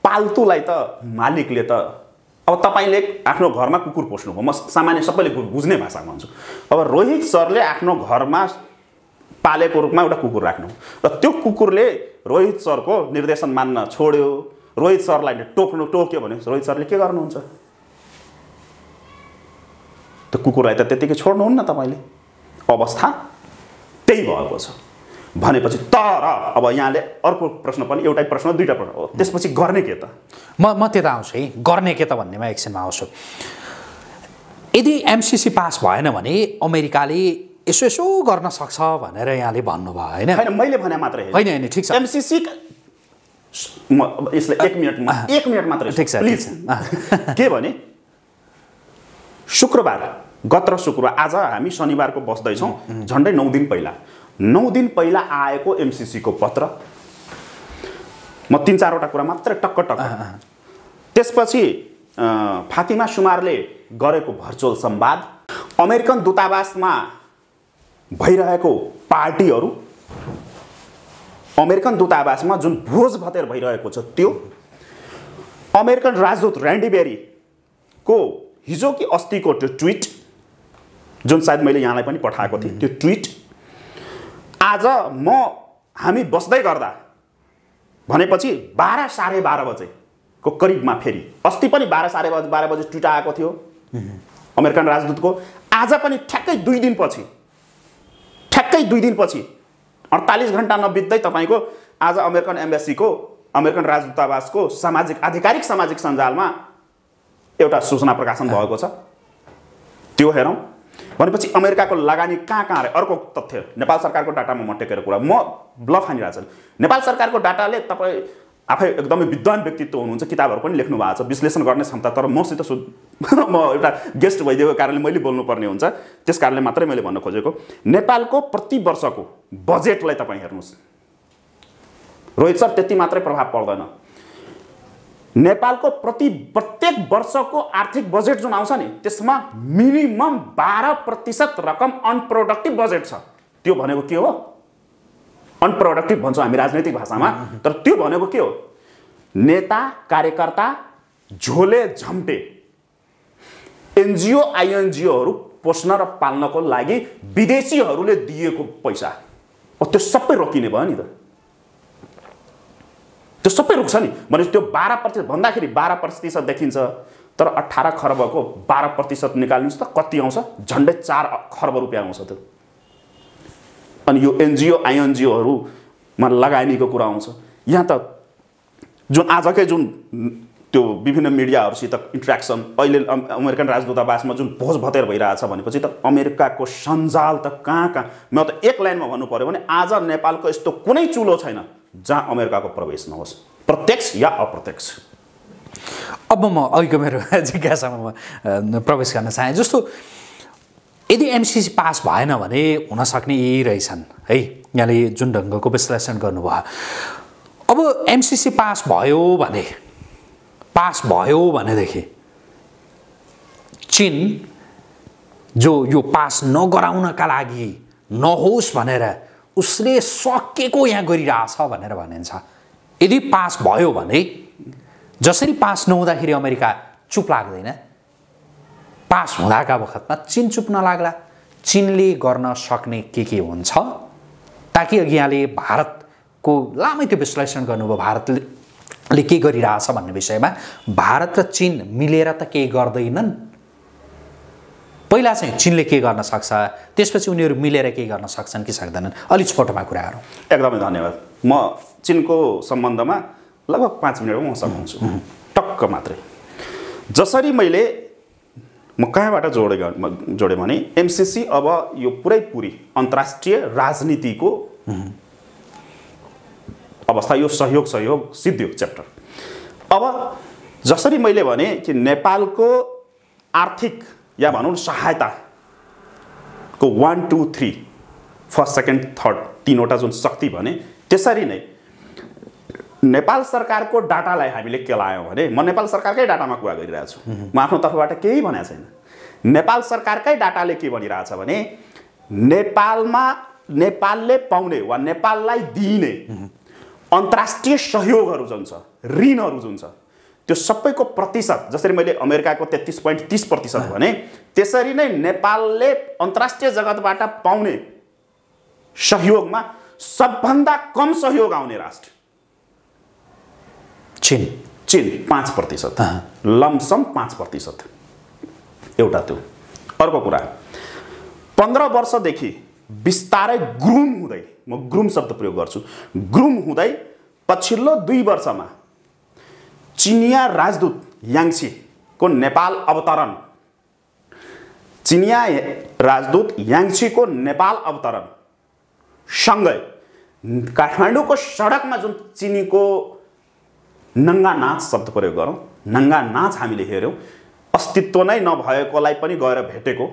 पाल्तुलाई त मालिकले त, अब तपाईँले आफ्नो घरमा कुकुर पोस्नुभयो, म सामान्य सबैले बुझ्ने भाषामा भन्छु। अब रोहित सरले आफ्नो घरमा पालेको रूपमा एउटा कुकुर राख्नु र त्यो कुकुरले रोहित सरको निर्देशन मान्न छोड्यो, रोहित सरलाई टोक्यो भने रोहित सरले के गर्नुहुन्छ? त्यो कुकुरलाई त त्यतिकै छोड्नुहुन्न तपाईँले। अवस्था त्यही भएको छ भनेपछि। तर अब यहाँले अर्को प्रश्न पनि, एउटै प्रश्न दुईटा प्रश्न हो, त्यसपछि गर्ने के त? म त्यता आउँछु है, गर्ने के त भन्नेमा एकछिनमा आउँछु। यदि एमसीसी पास भएन भने अमेरिकाले यसो गर्न सक्छ भनेर यहाँले भन्नुभयो होइन? होइन, मैले भने मात्रै होइन, ठिक छ। एमसीसी यसलाई 1 मिनट मात्रै ठिक छ प्लिज। के भने गत शुक्रबार, आज हामी शनिबारको बस्दैछौँ, झन्डै 9 दिन पहिला आएको एमसीसी को पत्र, म 3-4वटा कुरा मात्रै टक्क त्यसपछि फातिमा सुमारले गरेको भर्चुअल संवाद, अमेरिकन दूतावासमा भइरहेको पार्टीहरू, अमेरिकन दूतावासमा जुन भोज भतेर भइरहेको छ त्यो, अमेरिकन राजदूत ऱ्यान्डी बेरीको हिजो कि अस्तिको त्यो ट्विट जुन सायद मैले यहाँलाई पनि पठाएको थिएँ, त्यो ट्विट आज हामी बस्दै गर्दा भनेपछि 12-12:30 बजेको करिबमा, फेरि अस्ति पनि 12-12:30 बजे ट्विट आएको थियो अमेरिकन राजदूतको। आज पनि ठ्याक्कै 2 दिनपछि 48 घण्टा नबित्दै तपाईँको आज अमेरिकन एम्बेसीको, अमेरिकन राजदूतावासको आधिकारिक सामाजिक सञ्जालमा एउटा सूचना प्रकाशन भएको छ। त्यो हेरौँ भनेपछि अमेरिकाको लगानी कहाँ रे? अर्को तथ्य, नेपाल सरकारको डाटामा म टेकेर कुरा, म ब्लफ हानिरहेको छु। नेपाल सरकारको डाटाले, तपाईँ आफै एकदमै विद्वान व्यक्तित्व हुनुहुन्छ, किताबहरू पनि लेख्नु भएको छ, विश्लेषण गर्ने क्षमता, तर मसित म एउटा गेस्ट भइदिएको कारणले मैले बोल्नुपर्ने हुन्छ, त्यस कारणले मात्रै मैले भन्न खोजेको। नेपालको प्रति वर्षको बजेटलाई तपाईँ हेर्नुहोस्, रोहित सर त्यति मात्रै प्रभाव पर्दैन। नेपालको प्रत्येक वर्षको आर्थिक बजेट जुन आउँछ नि, त्यसमा मिनिमम 12% रकम अनप्रोडक्टिभ बजेट छ। त्यो भनेको के हो? अनप्रोडक्टिभ भन्छौँ हामी राजनैतिक भाषामा, तर त्यो भनेको के हो? नेता कार्यकर्ता झोले झम्टे एनजिओ आइएनजिओहरू पोस्न र पाल्नको लागि विदेशीहरूले दिएको पैसा, त्यो सबै रोकिने भयो नि त। त्यो सबै रोक्छ नि भनेपछि त्यो 12% भन्दाखेरि 12% देखिन्छ, तर 18 खर्बको 12% निकाल्नुहोस् त कति आउँछ? झन्डै 4 खर्ब रुपियाँ आउँछ त्यो। अनि यो एनजिओ आइएनजिओहरूमा लगानीको कुरा आउँछ। यहाँ त जुन आजकै जुन त्यो विभिन्न मिडियाहरूसित इन्ट्र्याक्सन, अहिले अमेरिकन राजदूतावासमा जुन भोज भतेर भइरहेछ भनेपछि त अमेरिकाको सञ्जाल त कहाँ म त एक लाइनमा भन्नु पर्यो भने आज नेपालको यस्तो कुनै चुलो छैन जहाँ अमेरिकाको प्रवेश नहोस्, प्रत्यक्ष या अप्रत्यक्ष। अब म अघिको मेरो जिज्ञासामा प्रवेश गर्न चाहे। जस्तो यदि एमसीसी पास भएन भने हुन सक्ने यही रहेछन् है, यहाँले जुन ढङ्गको विश्लेषण गर्नुभयो। अब एमसीसी पास भयो भनेदेखि चीन जो यो पास नगराउनका लागि नहोस् भनेर उसले सकेको यहाँ गरिरहेछ भनेर भनिन्छ। यदि पास भयो भने जसरी पास नहुँदाखेरि अमेरिका चुप लाग्दैन, पास हुँदाका बखतमा चीन चुप नलाग्ला। चीनले गर्न सक्ने के हुन्छ ताकि अघि यहाँले भारतको लामै त्यो विश्लेषण गर्नुभयो, भारतले के गरिरहेछ भन्ने विषयमा। भारत र चीन मिलेर त केही गर्दैनन्। पहिला चाहिँ चीनले के गर्न सक्छ, त्यसपछि उनीहरू मिलेर के गर्न सक्छन् कि सक्दैनन्, अलिक छोटोमा कुराहरू। एकदमै धन्यवाद। म चीनको सम्बन्धमा लगभग 5 मिनटमा म सघाउँछु, टक्क मात्रै। जसरी म कहाँबाट जोडेँ भने एमसीसी अब यो पुरै अन्तर्राष्ट्रिय राजनीतिको अवस्था, यो सहयोग सिद्धियो च्याप्टर। अब जसरी मैले भने कि नेपालको आर्थिक या भनौँ सहायताको 1 2 3 फर्स्ट सेकेन्ड थर्ड 3वटा जुन शक्ति भने, त्यसरी नै नेपाल सरकारको डाटालाई हामीले के लायौँ भने, म नेपाल सरकारकै डाटामा कुरा गरिरहेको छु, म आफ्नो तर्फबाट केही भनेको छैन। नेपाल सरकारकै डाटाले के भनिरहेछ भने नेपालले पाउने वा नेपाललाई दिइने अन्तर्राष्ट्रिय सहयोगहरू जुन छ, ऋणहरू जुन छ, त्यो सबैको प्रतिशत, जसरी मैले अमेरिकाको 33.30% भने, त्यसरी नै नेपालले अन्तर्राष्ट्रिय जगतबाट पाउने सहयोगमा सबभन्दा कम सहयोग आउने राष्ट्र चीन 5%, लमसम 5%। एउटा त्यो। अर्को कुरा, 15 वर्षदेखि बिस्तारै ग्रुम हुँदै, म ग्रुम शब्द प्रयोग गर्छु, ग्रुम हुँदै पछिल्लो 2 वर्षमा चिनिया राजदूत याङ्सीको नेपाल अवतरण, सँगै काठमाडौँको सडकमा जुन चिनीको नङ्गा नाच शब्द प्रयोग गरौँ, नङ्गा नाच हामीले हेऱ्यौँ, अस्तित्व नै नभएकोलाई पनि गएर भेटेको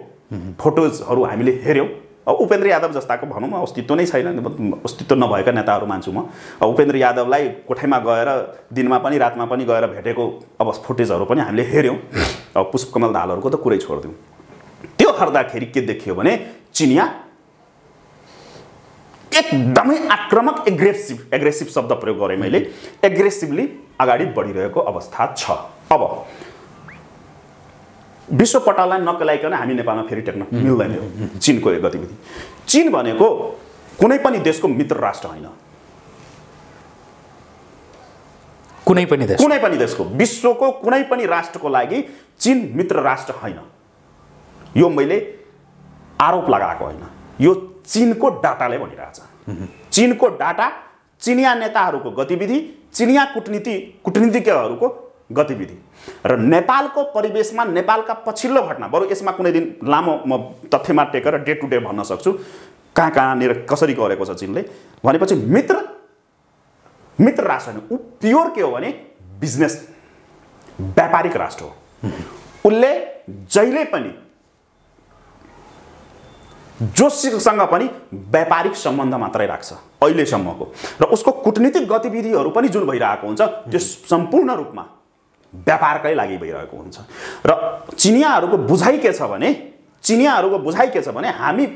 फोटोजहरू हामीले हेऱ्यौँ। अब उपेन्द्र यादव जस्ताको भनौँ, अस्तित्व नै छैन, अस्तित्व नभएका नेताहरू मान्छु म। उपेन्द्र यादवलाई कोठैमा गएर दिनमा पनि रातमा पनि गएर भेटेको अब फुटेजहरू पनि हामीले हेऱ्यौँ। अब पुष्पकमल दाहालहरूको त कुरै छोडिदिउँ। त्यो हेर्दाखेरि के देखियो भने चिनिया एकदमै आक्रामक, एग्रेसिभ शब्द प्रयोग गरेँ मैले, एग्रेसिभली अगाडि बढिरहेको अवस्था छ। अब विश्व पटललाई नकेलाइकन हामी नेपालमा फेरि टेक्न मिल्दैन चीनको यो गतिविधि। चीन भनेको कुनै पनि देशको मित्र राष्ट्र होइन, कुनै पनि देशको, विश्वको कुनै पनि राष्ट्रको लागि चीन मित्र राष्ट्र होइन। यो मैले आरोप लगाएको होइन, यो चीनको डाटाले भनिरहेछ। चीनको डाटा, चिनिया नेताहरूको गतिविधि, चिनिया कूटनीतिज्ञहरूको गतिविधि र नेपालको परिवेशमा नेपालका पछिल्लो घटना, बरु यसमा कुनै दिन लामो म तथ्यमा टेकेर डे टु डे भन्न सक्छु कहाँनिर कसरी गरेको छ चीनले। भनेपछि मित्र राष्ट्र होइन, ऊ प्योर के हो भने बिजनेस, व्यापारिक राष्ट्र हो। उसले जहिले पनि जोसँग पनि व्यापारिक सम्बन्ध मात्रै राख्छ अहिलेसम्मको, र उसको कूटनीतिक गतिविधिहरू पनि जुन भइरहेको हुन्छ त्यो सम्पूर्ण रूपमा व्यापारकै लागि भइरहेको हुन्छ। र चिनियाहरूको बुझाइ के छ भने हामी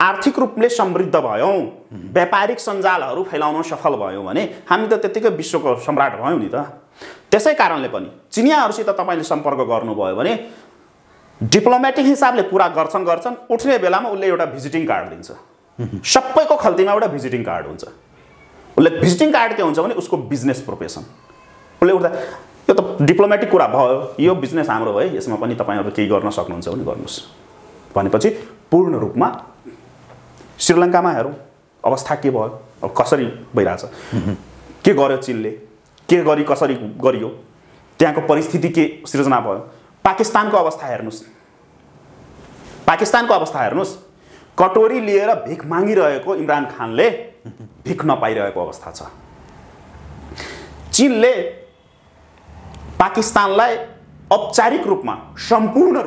आर्थिक रूपले समृद्ध भयौँ, व्यापारिक सञ्जालहरू फैलाउन सफल भयौँ भने हामी त त्यत्तिकै विश्वको सम्राट भयौँ नि त। त्यसै कारणले पनि चिनियाहरूसित तपाईँले सम्पर्क गर्नुभयो भने डिप्लोमेटिक हिसाबले कुरा गर्छन्, उठ्ने बेलामा उसले एउटा भिजिटिङ कार्ड दिन्छ। सबैको खल्तीमा एउटा भिजिटिङ कार्ड हुन्छ। उसले भिजिटिङ कार्ड के हुन्छ भने उसको बिजनेस प्रोफेसन। उसले उठ्दा यो त डिप्लोमेटिक कुरा भयो, यो बिजनेस हाम्रो है, यसमा पनि तपाईँहरू केही गर्न सक्नुहुन्छ भने गर्नुहोस् भनेपछि पूर्ण रूपमा श्रीलङ्कामा हेरौँ अवस्था के भयो, अब कसरी भइरहेछ, के गर्यो चिनले, के गरी कसरी गरियो, त्यहाँको परिस्थिति के सृजना भयो। पाकिस्तानको अवस्था हेर्नुहोस्, कटोरी लिएर भिख मागिरहेको इमरान खानले भिख नपाइरहेको अवस्था छ। चीनले पाकिस्तानलाई औपचारिक रूपमा, सम्पूर्ण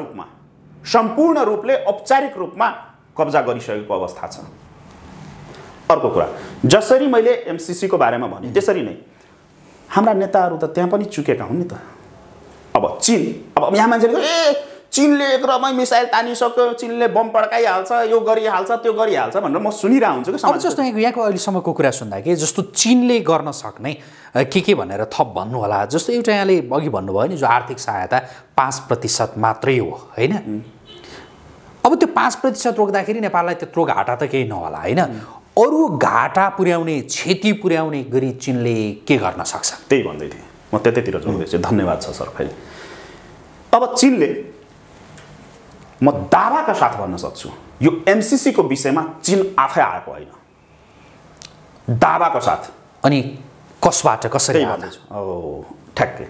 रूपले औपचारिक रूपमा कब्जा गरिसकेको अवस्था छ। अर्को कुरा, जसरी मैले एमसीसी को बारेमा भने त्यसरी नै हाम्रा नेताहरू त त्यहाँ पनि चुकेका हुन् नि त। अब चीन, अब यहाँ मान्छेले चीनले एकदमै मिसाइल तानिसक्यो, चीनले बम पड्काइहाल्छ, यो गरिहाल्छ, त्यो गरिहाल्छ भनेर म सुनिरहेको हुन्छु कि अब जस्तो यहाँको अहिलेसम्मको कुरा सुन्दा कि जस्तो चीनले गर्न सक्ने के भनेर थप भन्नु होला। जस्तो एउटा यहाँले अघि भन्नुभयो नि, जो आर्थिक सहायता 5% मात्रै हो होइन। अब त्यो 5% रोक्दाखेरि नेपाललाई त्यत्रो घाटा त केही नहोला होइन। अरू घाटा पुर्याउने, क्षति पुर्याउने गरी चीनले के गर्न सक्छ? त्यही भन्दै थिएँ म, त्यतैतिर जोड्दैछु। धन्यवाद छ सर। फेरि अब चीनले, म दावाका साथ भन्न सक्छु, यो एमसीसी को विषयमा चीन आफै आएको होइन, दावाको साथ। अनि कसबाट, कसरी भन्दैछु? ठ्याक्कै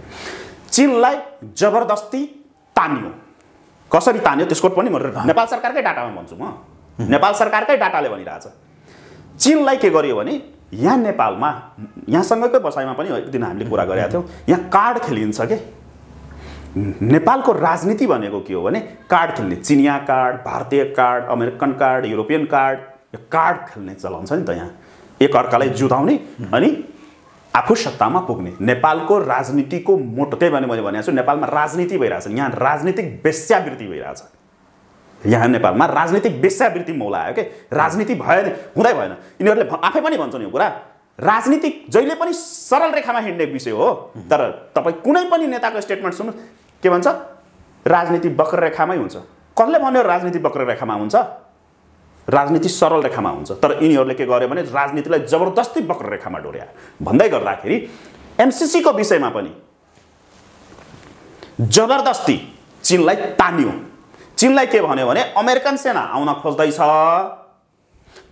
चीनलाई जबरदस्ती तानियो। कसरी तान्यो त्यसको पनि म नेपाल सरकारकै डाटामा भन्छु। म नेपाल सरकारकै डाटाले भनिरहेछ। चीनलाई के गरियो भने यहाँ नेपालमा, यहाँसँगकै बसाइमा पनि एक दिन हामीले कुरा गरेका थियौँ, यहाँ कार्ड खेलिन्छ के। नेपालको राजनीति भनेको के हो भने कार्ड खेल्ने, चिनिया कार्ड, भारतीय card, American card, European card, यो कार्ड खेल्ने चलन छ नि त यहाँ। एक अर्कालाई जुधाउने अनि आफू सत्तामा पुग्ने। नेपालको राजनीतिको मोटो, त्यही भने मैले भनेको छु नेपालमा राजनीति भइरहेछ। यहाँ राजनीतिक वेश्यावृत्ति भइरहेछ। यहाँ नेपालमा राजनीतिक वेश्यावृत्ति मौलायो के। राजनीति भयो हुँदै भएन। यिनीहरूले आफै पनि भन्छन् यो कुरा, राजनीति जहिले पनि सरल रेखामा हिँड्ने विषय हो। तर तपाईँ कुनै पनि नेताको स्टेटमेन्ट सुन्नु, के भन्छ? राजनीति वक्र रेखामै हुन्छ। कसले भन्यो राजनीति वक्र रेखामा हुन्छ? राजनीति सरल रेखामा हुन्छ। तर यिनीहरूले के गर्यो भने राजनीतिलाई जबरदस्ती वक्र रेखामा डोर्या। भन्दै गर्दाखेरि एमसीसी को विषयमा पनि जबरदस्ती चीनलाई तान्यो। चीनलाई के भन्यो भने अमेरिकन सेना आउन खोज्दैछ,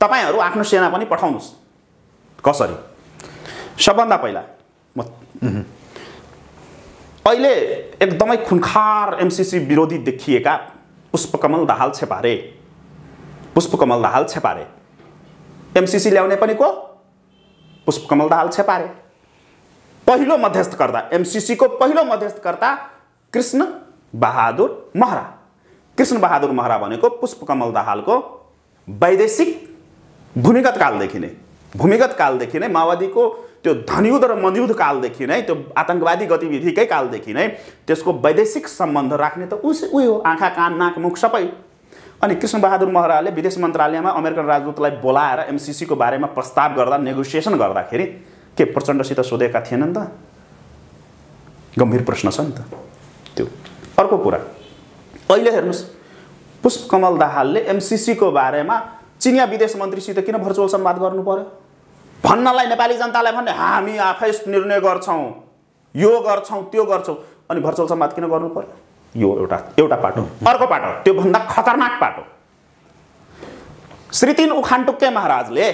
तपाईहरू आफ्नो सेना पनि पठाउनुस्। कसरी? सबभन्दा पहिला अहिले एकदमै खुनखार एमसीसी विरोधी देखिएका पुष्पकमल दाहाल छेपारे, पुष्पकमल दाहाल छेपारे, एमसीसी ल्याउने पनि को? पुष्पकमल दाहाल छेपारे। पहिलो मध्यस्थकर्ता, एमसीसी को पहिलो मध्यस्थकर्ता कृष्ण बहादुर महरा। कृष्ण बहादुर महरा भनेको पुष्पकमल दाहालको वैदेशिक भूमिगत कालदेखि नै माओवादीको त्यो धनयुद्ध र मध्ययुद्ध कालदेखि नै, त्यो आतंकवादी गतिविधिकै कालदेखि नै त्यसको वैदेशिक सम्बन्ध राख्ने त उही हो, आँखा कान नाक मुख सबै। अनि कृष्ण बहादुर महराले विदेश मन्त्रालयमा अमेरिकन राजदूतलाई बोलाएर एमसीसी को बारेमा प्रस्ताव गर्दा, नेगोसिएसन गर्दाखेरि के प्रचण्डसित सोधेका थिएनन् त? गम्भीर प्रश्न छ नि त त्यो। अर्को कुरा, अहिले हेर्नुस्, पुष्पकमल दाहालले एमसीसी को बारेमा चिनिया विदेश मन्त्रीसित किन भर्चुअल संवाद गर्नु पर्यो? भन्नलाई नेपाली जनतालाई भन्ने हामी आफै निर्णय गर्छौँ, यो गर्छौँ, त्यो गर्छौँ, अनि भर्चुअल संवाद किन गर्नु पर्यो? यो एउटा पाटो। अर्को पाटो, त्यो भन्दा खतरनाक पाटो, श्री 3 उखानटुक्के महाराजले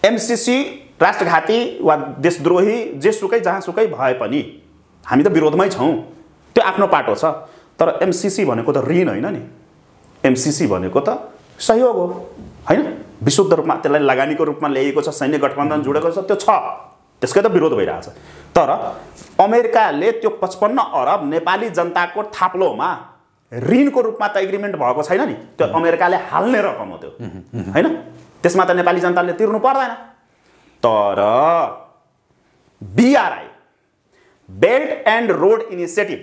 एमसीसी राष्ट्रघाती वा देशद्रोही जेसुकै जहाँसुकै भए पनि हामी त विरोधमै छौँ, त्यो आफ्नो पाटो छ। तर एमसीसी भनेको त ऋण होइन नि, एमसीसी भनेको त सहयोग हो होइन? विशुद्ध रूपमा त्यसलाई लगानीको रूपमा ल्याइएको छ, सैन्य गठबन्धन जोडेको छ, त्यो छ, त्यसकै त विरोध भइरहेछ। तर अमेरिकाले त्यो 55 अरब नेपाली जनताको थाप्लोमा ऋणको रूपमा त एग्रिमेन्ट भएको छैन नि, त्यो अमेरिकाले हाल्ने रकम हो त्यो होइन? त्यसमा त नेपाली जनताले तिर्नु पर्दैन। तर BRI, belt and road initiative,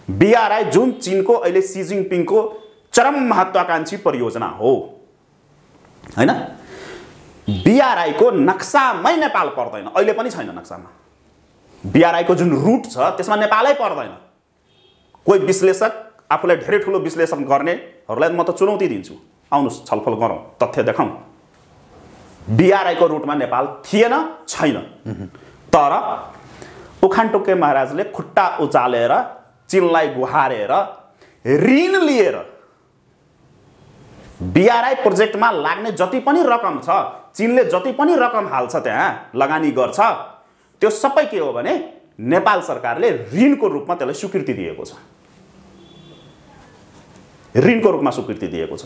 BRI जुन चीनको अहिले सी जिनपिङको चरम महत्वाकांक्षी परियोजना हो हैन, बीआरआई को नक्सामै नेपाल पर्दैन, अहिले पनि छैन नक्सामा। बीआरआई को जुन रुट छ त्यसमा नेपालै पर्दैन। कोही विश्लेषक, आफूलाई धेरै ठुलो विश्लेषण गर्नेहरूलाई म त चुनौती दिन्छु, आउनुस् छलफल गरौँ, तथ्य देखाउँ। बीआरआई को रुटमा नेपाल थिएन, छैन। तर उखानटुक्के महाराजले खुट्टा उचालेर चीनलाई गुहारेर ऋण लिएर बीआरआई प्रोजेक्टमा लाग्ने जति पनि रकम छ, चीनले जति पनि रकम हाल्छ त्यहाँ लगानी गर्छ, त्यो सबै के हो भने नेपाल सरकारले ऋणको रूपमा त्यसलाई स्वीकृति दिएको छ, ऋणको रूपमा स्वीकृति दिएको छ।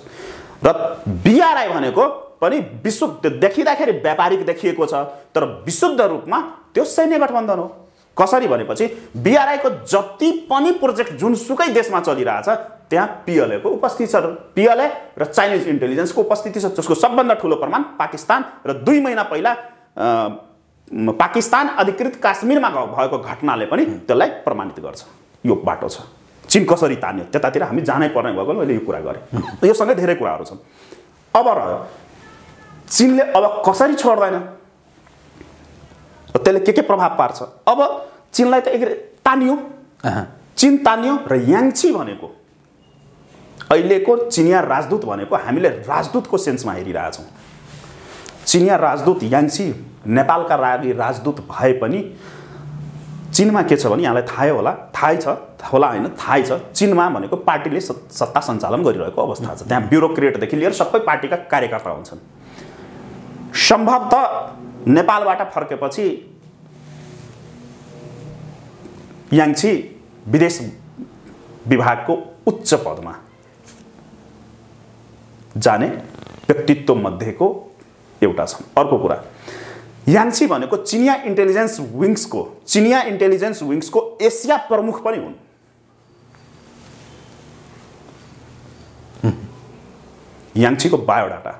र बीआरआई भनेको पनि विशुद्ध देखिँदाखेरि व्यापारिक देखिएको छ, तर विशुद्ध रूपमा त्यो सैन्य गठबन्धन हो। कसरी भनेपछि बीआरआई को जति पनि प्रोजेक्ट जुनसुकै देशमा चलिरहेछ त्यहाँ पिएलएको उपस्थिति छ। पिएलए र चाइनिज इन्टेलिजेन्सको उपस्थिति छ, जसको सबभन्दा ठुलो प्रमाण पाकिस्तान र 2 महिना पहिला पाकिस्तान अधिकृत काश्मीरमा भएको घटनाले पनि त्यसलाई प्रमाणित गर्छ। यो बाटो छ। चीन कसरी तान्यो त्यतातिर हामी जानै पर्ने भएको मैले यो कुरा गरेँ। यो सँगै धेरै कुराहरू छन्। अब रह्यो चीनले अब कसरी छोड्दैन, त्यसले के प्रभाव पार्छ। अब चीनलाई त तानियो, चीन तानियो र याङ्ची भनेको अहिलेको चिनिया राजदूत भनेको हामीले राजदूतको सेन्समा हेरिरहेछौँ। चिनिया राजदूत याङ्ची नेपालका लागि राजदूत भए पनि चीनमा के छ भने यहाँलाई थाहै होला, थाहै छ होला होइन, थाहै छ चीनमा भनेको पार्टीले सत्ता सञ्चालन गरिरहेको अवस्था छ। त्यहाँ ब्युरोक्रेटदेखि लिएर सबै पार्टीका कार्यकर्ता हुन्छन्। सम्भवतः नेपालबाट फर्केपछि याङ्ची विदेश विभागको उच्च पदमा जाने व्यक्तित्व मध्येको एउटा छ। अर्को कुरा, याङ्ची भनेको चिनिया इन्टेलिजेन्स विङ्सको एसिया प्रमुख पनि हुन्। याङ्चीको बायोडाटा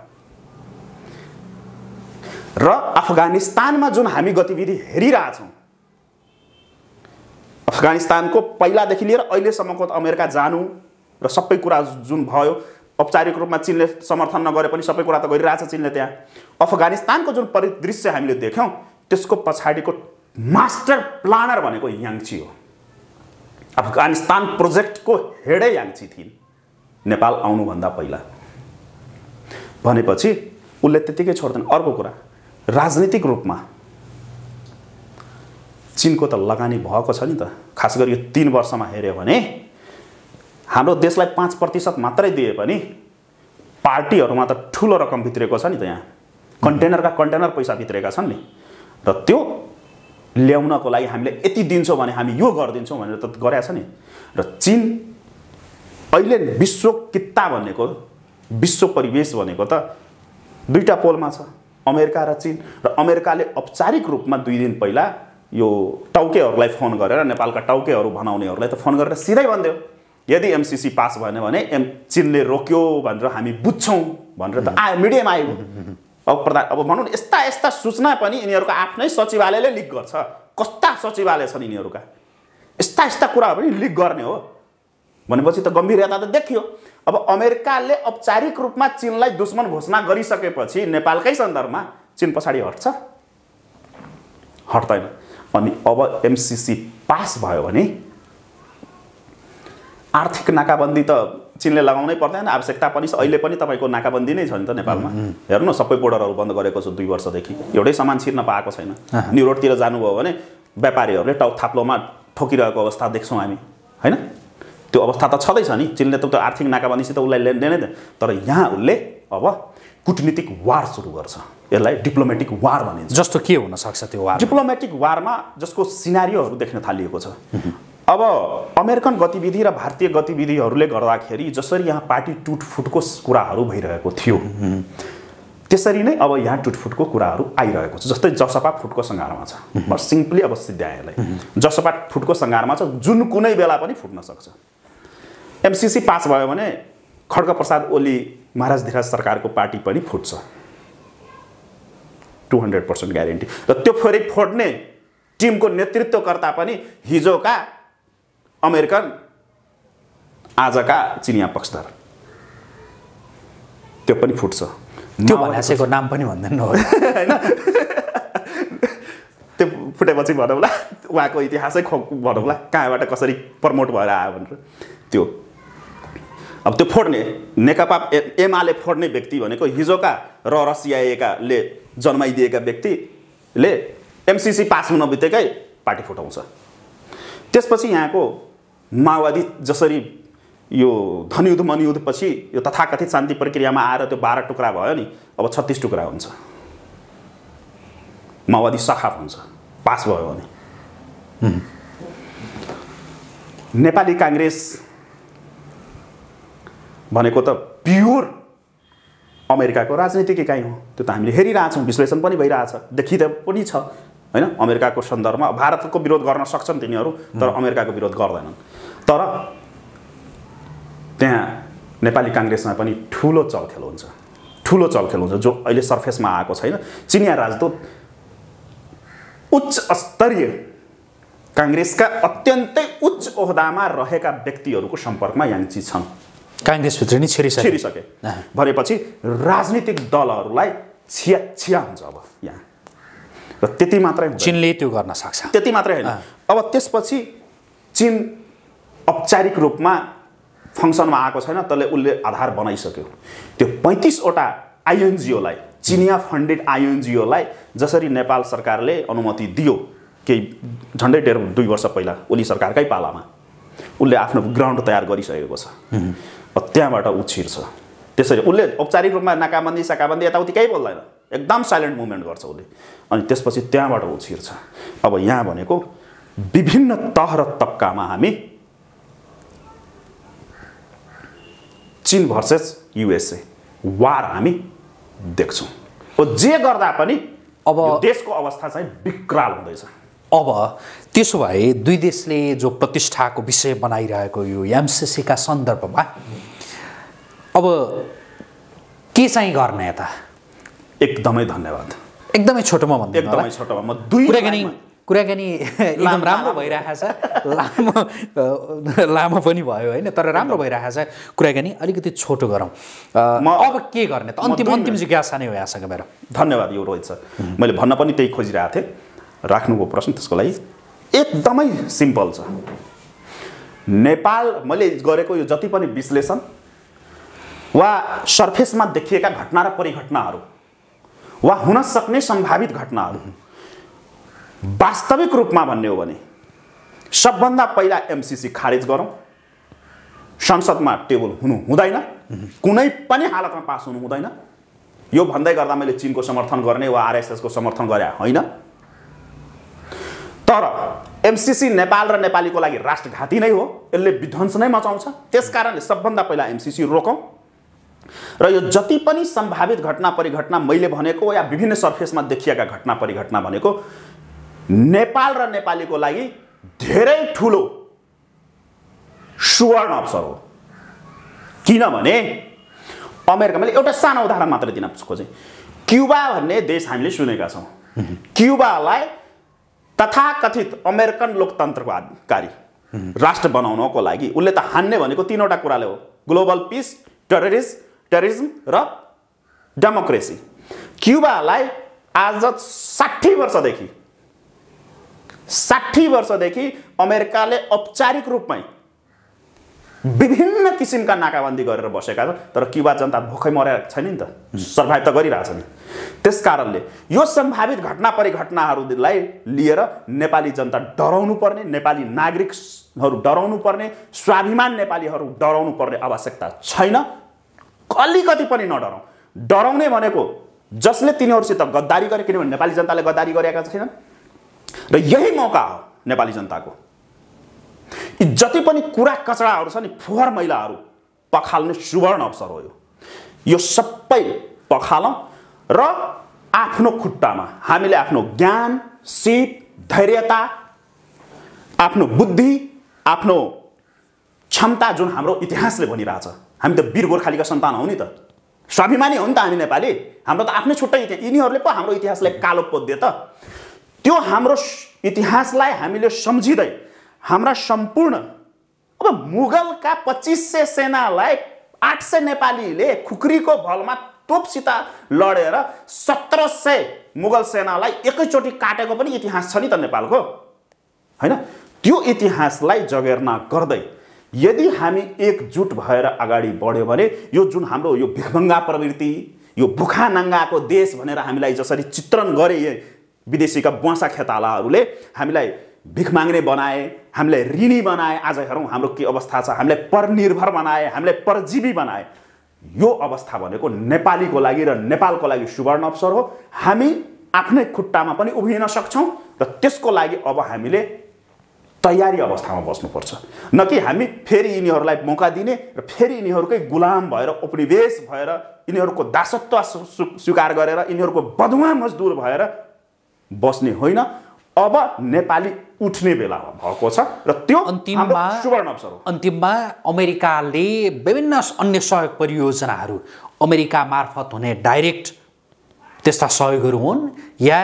र अफगानिस्तानमा जुन हामी गतिविधि हेरिरहेछौँ, अफगानिस्तानको पहिलादेखि लिएर अहिलेसम्मको अमेरिका जानु र सबै कुरा जुन भयो, औपचारिक रूपमा चीनले समर्थन नगरे पनि सबै कुरा त गरिरहेछ चीनले। त्यहाँ अफगानिस्तानको जुन परिदृश्य हामीले देख्यौँ त्यसको पछाडिको मास्टर प्लानर भनेको याङ्ची हो। अफगानिस्तान प्रोजेक्टको हेडै याङ्ची थिइन् नेपाल आउनुभन्दा पहिला। भनेपछि उसले त्यतिकै छोड्दैन। अर्को कुरा, राजनीतिक रूपमा चीनको त लगानी भएको छ नि त। खास गरी यो 3 वर्षमा हेऱ्यो भने हाम्रो देशलाई 5% मात्रै दिए पनि पार्टीहरूमा त ठुलो रकम भित्रेको छ नि त। यहाँ कन्टेनरका कन्टेनर पैसा भित्रेका छन् नि, र त्यो ल्याउनको लागि हामीले यति दिन्छौँ भने हामी यो गरिदिन्छौँ भनेर त गरेका छ नि। र चीन अहिले विश्व कित्ता भनेको, विश्व परिवेश भनेको त 2टा पोलमा छ, अमेरिका र चीन। र अमेरिकाले औपचारिक रूपमा 2 दिन पहिला यो टाउकेहरूलाई फोन गरेर, नेपालका टाउकेहरू बनाउनेहरूलाई त फोन गरेर सिधै भनिदियो यदि एमसीसी पास भएन भने चीनले रोक्यो भनेर हामी बुझ्छौँ भनेर त आयो, मिडियामा आयो। अब भनौँ न यस्ता यस्ता सूचना पनि यिनीहरूको आफ्नै सचिवालयले लिक गर्छ। कस्ता सचिवालय छन् यिनीहरूका, यस्ता यस्ता कुराहरू पनि लिक गर्ने हो भनेपछि त गम्भीरता त देखियो। अब अमेरिकाले औपचारिक रूपमा चीनलाई दुश्मन घोषणा गरिसकेपछि नेपालकै सन्दर्भमा चीन पछाडि हट्छ? हट्दैन। अनि अब एमसीसी पास भयो भने आर्थिक नाकाबन्दी त चीनले लगाउनै पर्दैन, आवश्यकता पनि छ। अहिले पनि तपाईँको नाकाबन्दी नै छ नि त नेपालमा। हेर्नु सबै बोर्डरहरू बन्द गरेको छ 2 वर्षदेखि, एउटै सामान छिर्न पाएको छैन। न्यु रोडतिर जानुभयो भने व्यापारीहरूले टाउ थाप्लोमा ठोकिरहेको अवस्था देख्छौँ हामी, होइन? त्यो अवस्था त छँदैछ नि। चीनले त आर्थिक नाकाबन्दीसित उसलाई लेनदेनै दिँदैन। तर यहाँ उसले अब कूटनीतिक वार सुरु गर्छ। यसलाई डिप्लोमेटिक वार भनिन्छ। जस्तो के हुन सक्छ त्यो वार? डिप्लोमेटिक वारमा जसको सिनारियोहरू देख्न थालिएको छ। अब अमेरिकन गतिविधि र भारतीय गतिविधिहरूले गर्दाखेरि जसरी यहाँ पार्टी टुटफुटको कुराहरू भइरहेको थियो, त्यसरी नै अब यहाँ टुटफुटको कुराहरू आइरहेको छ। जस्तै जसपा फुटको सङ्घारमा छ। म सिम्पली अब सिद्ध्याएलाई जसपा फुटको सङ्घारमा छ, जुन कुनै बेला पनि फुट्न सक्छ। एमसीसी पास भयो भने खड्गप्रसाद ओली महाराज धिराज सरकारको पार्टी पनि फुट्छ, 200% ग्यारेन्टी। र त्यो फेरि फोड्ने टिमको नेतृत्वकर्ता पनि हिजोका अमेरिकन, आजका चिनिया पक्षधर, त्यो पनि फुट्छ। त्यो भन्यासेको नाम पनि भन्दैन होइन? त्यो फुटेपछि भनौँला उहाँको इतिहासै भनौँला कहाँबाट कसरी प्रमोट भएर आयो भनेर। त्यो अब त्यो फोड्ने नेकपा एमाले फोड्ने व्यक्ति भनेको हिजोका रसियाएकाले जन्माइदिएका व्यक्तिले एमसीसी पास हुन बित्तिकै पार्टी फुटाउँछ। त्यसपछि यहाँको माओवादी जसरी यो धनयुद्ध मनयुद्धपछि यो तथाकथित शान्ति प्रक्रियामा आएर त्यो 12 टुक्रा भयो नि, अब 36 टुक्रा हुन्छ। माओवादी शाखा हुन्छ पास भयो भने। नेपाली काङ्ग्रेस भनेको त प्योर अमेरिकाको राजनीतिक इकाइ हो। त्यो त हामीले हेरिरहेछौँ, विश्लेषण पनि भइरहेछ, देखिँदा पनि छ, होइन? अमेरिकाको सन्दर्भमा भारतको विरोध गर्न सक्छन् तिनीहरू, तर अमेरिकाको विरोध गर्दैनन्। तर त्यहाँ नेपाली काङ्ग्रेसमा पनि ठुलो चलखेल हुन्छ जो अहिले सर्फेसमा आएको छैन। चिनिया राजदूत उच्च स्तरीय काङ्ग्रेसका अत्यन्तै उच्च ओहदामा रहेका व्यक्तिहरूको सम्पर्कमा याङची छन्। काङ्ग्रेसभित्र नि छिरिसके भनेपछि राजनीतिक दलहरूलाई छिया हुन्छ अब यहाँ। र त्यति मात्रै हुन्छ, चीनले त्यो गर्न सक्छ, त्यति मात्रै होइन। अब त्यसपछि चीन औपचारिक रूपमा फङ्सनमा आएको छैन, त्यसले उसले आधार बनाइसक्यो। त्यो 35 वटा आइएनजिओलाई, चिनिया फन्डेड आइएनजिओलाई जसरी नेपाल सरकारले अनुमति दियो केही झन्डै 1.5-2 वर्ष पहिला ओली सरकारकै पालामा, उसले आफ्नो ग्राउन्ड तयार गरिसकेको छ। त्यहाँबाट ऊ छिर्छ। त्यसरी उसले औपचारिक रूपमा नाकाबन्दी साकाबन्दी यताउति केही बोल्दैन, एकदम साइलेन्ट मुभमेन्ट गर्छ उसले। अनि त्यसपछि त्यहाँबाट ऊ छिर्छ। अब यहाँ भनेको विभिन्न तह र तबकामा हामी चीन भर्सेस युएसए वार हामी देख्छौँ। जे गर्दा पनि अब देशको अवस्था चाहिँ विकराल हुँदैछ। अब त्यसो भए दुई देशले जो प्रतिष्ठाको विषय बनाइरहेको यो एमसिसीका सन्दर्भमा अब के चाहिँ गर्ने यता? एकदमै धन्यवाद। एकदमै छोटोमा भन्दै एकदमै छोटोमा म दुई कुराकानी एकदम राम्रो भइरहेको छ, लामो पनि भयो होइन, तर राम्रो भइरहेको छ। कुराकानी अलिकति छोटो गरौँ। अब के गर्ने त? अन्तिम जिज्ञासा नै हो यहाँसँग मेरो। धन्यवाद यो रोहित सर। मैले भन्न पनि त्यही खोजिरहेको थिएँ, राख्नुभयो प्रश्न, त्यसको लागि एकदमै सिम्पल छ। नेपाल मैले गरेको यो जति पनि विश्लेषण वा सर्फेसमा देखिएका घटना र परिघटनाहरू वा हुन सक्ने सम्भावित घटनाहरू वास्तविक रूपमा भन्ने हो भने सबभन्दा पहिला एमसिसी खारेज गरौँ। संसदमा टेबल हुनु हुँदैन, कुनै पनि हालतमा पास हुनु हुँदैन। यो भन्दै गर्दा मैले चीनको समर्थन गर्ने वा आरएसएसको समर्थन गरे होइन, तर एमसिसी नेपाल र नेपालीको लागि राष्ट्रघाती नै हो, यसले विध्वंस नै मचाउँछ। त्यसकारणले सबभन्दा पहिला एमसिसी रोकौँ र यो जति पनि सम्भावित घटना परिघटना मैले भनेको या विभिन्न सर्फेसमा देखिएका घटना परिघटना भनेको नेपाल र नेपालीको लागि धेरै ठुलो सुवर्ण अवसर हो। किनभने अमेरिका, मैले एउटा सानो उदाहरण मात्र दिन खोजेँ। क्युबा भन्ने देश हामीले सुनेका छौँ। क्युबालाई तथाकथित अमेरिकन लोकतन्त्रवादी राष्ट्र बनाउनको लागि उसले त हान्ने भनेको 3वटा कुराले हो: ग्लोबल पिस, टेररिज्म र डेमोक्रेसी। क्युबालाई आज 60 वर्षदेखि अमेरिकाले औपचारिक रूपमै विभिन्न किसिमका नाकाबन्दी गरेर बसेका छ, तर क्युबा जनता भोकै मरेको छैन नि त, सर्भाइभ त गरिरहेछ नि। त्यसकारणले यो सम्भावित घटना परिघटनाहरूलाई लिएर नेपाली जनता डराउनु पर्ने, नेपाली नागरिकहरू डराउनु पर्ने, स्वाभिमान नेपालीहरू डराउनु पर्ने आवश्यकता छैन। अलिकति पनि नडराउँ। डराउने भनेको जसले तिनीहरूसित गद्दारी गरे, किनभने नेपाली जनताले गद्दारी गरेका छैनन् र यही मौका हो नेपाली जनताको। जति पनि कुरा कचडाहरू छ नि, फोहोर मैलाहरू पखाल्ने सुवर्ण अवसर हो यो सबै पखालौँ र आफ्नो खुट्टामा हामीले आफ्नो ज्ञान, सिप, धैर्यता, आफ्नो बुद्धि, आफ्नो क्षमता जुन हाम्रो इतिहासले भनिरहेछ, हामी त वीर गोर्खालीका सन्तान हौ नि त, स्वाभिमानी हो नि त हामी नेपाली। हाम्रो त आफ्नै छुट्टै इतिहास, यिनीहरूले पो हाम्रो इतिहासलाई कालो पोद्दिए त। त्यो हाम्रो इतिहासलाई हामीले सम्झिँदै हाम्रा सम्पूर्ण, अब मुगलका 2500 सेनालाई 800 नेपालीले खुकुरीको भलमा तोपसित लडेर 1700 मुगल सेनालाई एकैचोटि काटेको पनि इतिहास छ नि त नेपालको, हैन? त्यो इतिहासलाई जगेर्ना गर्दै यदि हामी एकजुट भएर अगाडि बढ्यो भने यो जुन हाम्रो यो भिखमङ्गा प्रवृत्ति, यो भुखा नङ्गाको देश भनेर हामीलाई जसरी चित्रण गरे विदेशीका बुवासा खेतालाहरूले, हामीलाई भिख माग्ने बनाए, हामीलाई ऋणी बनाए, आज हेरौँ हाम्रो के अवस्था छ, हामीलाई परनिर्भर बनाए, हामीलाई परजीवी बनाए। यो अवस्था भनेको नेपालीको लागि र नेपालको लागि सुवर्ण अवसर हो। हामी आफ्नै खुट्टामा पनि उभिन सक्छौँ र त्यसको लागि अब हामीले तयारी अवस्थामा बस्नुपर्छ, न कि हामी फेरि यिनीहरूलाई मौका दिने र फेरि यिनीहरूकै गुलाम भएर, उपनिवेश भएर, यिनीहरूको दासत्व स्वीकार गरेर, यिनीहरूको बधुवा मजदुर भएर बस्ने होइन। अब नेपाली उठ्ने बेला भएको छ र त्यो अन्तिममा सुवर्ण अवसर हो। अन्तिममा अमेरिकाले विभिन्न अन्य सहयोग परियोजनाहरू अमेरिका मार्फत हुने डाइरेक्ट त्यस्ता सहयोगहरू हुन् या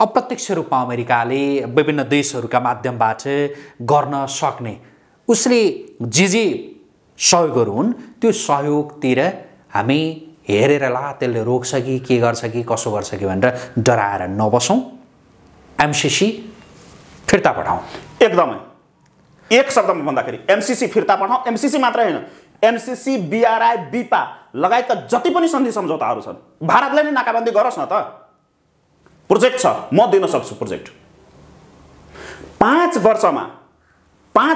अप्रत्यक्ष रूपमा अमेरिकाले विभिन्न देशहरूका माध्यमबाट गर्न सक्ने उसले जे सहयोगहरू हुन् त्यो सहयोगतिर हामी हेरेर ला त्यसले रोक्छ कि के गर्छ कि कसो गर्छ कि भनेर डराएर नबसौँ। एमसिसी फिर्ता पठाउँ। एकदमै एक शब्दमा भन्दाखेरि एमसिसी फिर्ता पठाउँ। एमसिसी मात्र होइन, एमसिसी, बिआरआई, बिपा लगायतका जति पनि सन्धि सम्झौताहरू छन् भारतले नै नाकाबन्दी गरोस् न त। प्रोजेक्ट छ, म दिन सक्छु प्रोजेक्ट। 5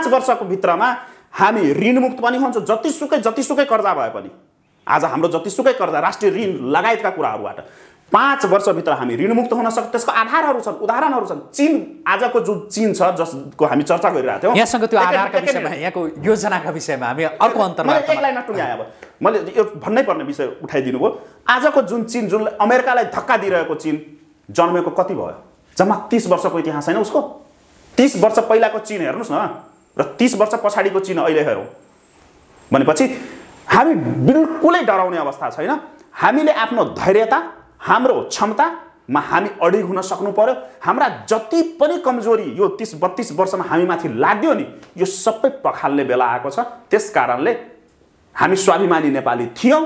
वर्षको भित्रमा हामी ऋणमुक्त पनि हुन्छौँ। जतिसुकै कर्जा भए पनि, आज हाम्रो जतिसुकै कर्जा राष्ट्रिय ऋण लगायतका कुराहरूबाट 5 वर्षभित्र हामी ऋणमुक्त हुन सक्छौँ। त्यसको आधारहरू छन्, उदाहरणहरू छन्। चीन, आजको जो चीन छ जसको हामी चर्चा गरिरहेका थियौँ, यहाँसँग त्यो आधारका विषयमा, यहाँको योजनाका विषयमा हामी अर्को अन्तर्वार्ता एक लाइनमा टुङ्ग्याएँ। अब मैले यो भन्नै पर्ने विषय उठाइदिनु भयो। आजको जुन चीन, जुन अमेरिकालाई धक्का दिइरहेको चीन जन्मेको कति भयो? जम्मा 30 वर्षको इतिहास छैन उसको। 30 वर्ष पहिलाको चीन हेर्नुहोस् न र 30 वर्ष पछाडिको चीन अहिले हेरौँ भनेपछि हामी बिल्कुलै डराउने अवस्था छैन। हामीले आफ्नो धैर्यता, हाम्रो क्षमतामा हामी अडिग हुन सक्नु पर्यो। हाम्रा जति पनि कमजोरी यो 30-32 वर्षमा हामी माथि लाग्यो नि, यो सबै पखाल्ने बेला आएको छ। त्यस कारणले हामी स्वाभिमानी नेपाली थियौँ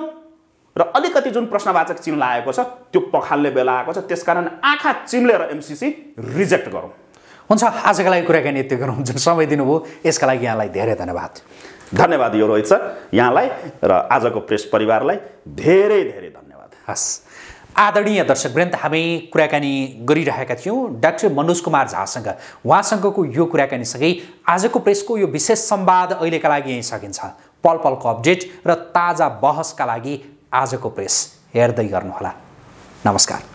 र अलिकति जुन प्रश्नवाचक चिन्ह लागेको छ त्यो पखाल्ने बेला आएको छ। त्यसकारण आँखा चिम्लेर एमसिसी रिजेक्ट गरौँ। हुन्छ, आजका लागि कुराकानी यति गरौँ। जुन समय दिनुभयो यसका लागि यहाँलाई धेरै धन्यवाद। धन्यवाद यो रोहित सर, यहाँलाई र आजको प्रेस परिवारलाई धेरै धेरै धन्यवाद। हस्, आदरणीय दर्शकवृन्द, हामी कुराकानी गरिरहेका थियौँ डाक्टर मनोज कुमार झासँग। उहाँसँगको यो कुराकानीसँगै आजको प्रेसको यो विशेष संवाद अहिलेका लागि यहीँ सकिन्छ। पल पलको अपडेट र ताजा बहसका लागि आजको प्रेस हेर्दै गर्नुहोला। नमस्कार।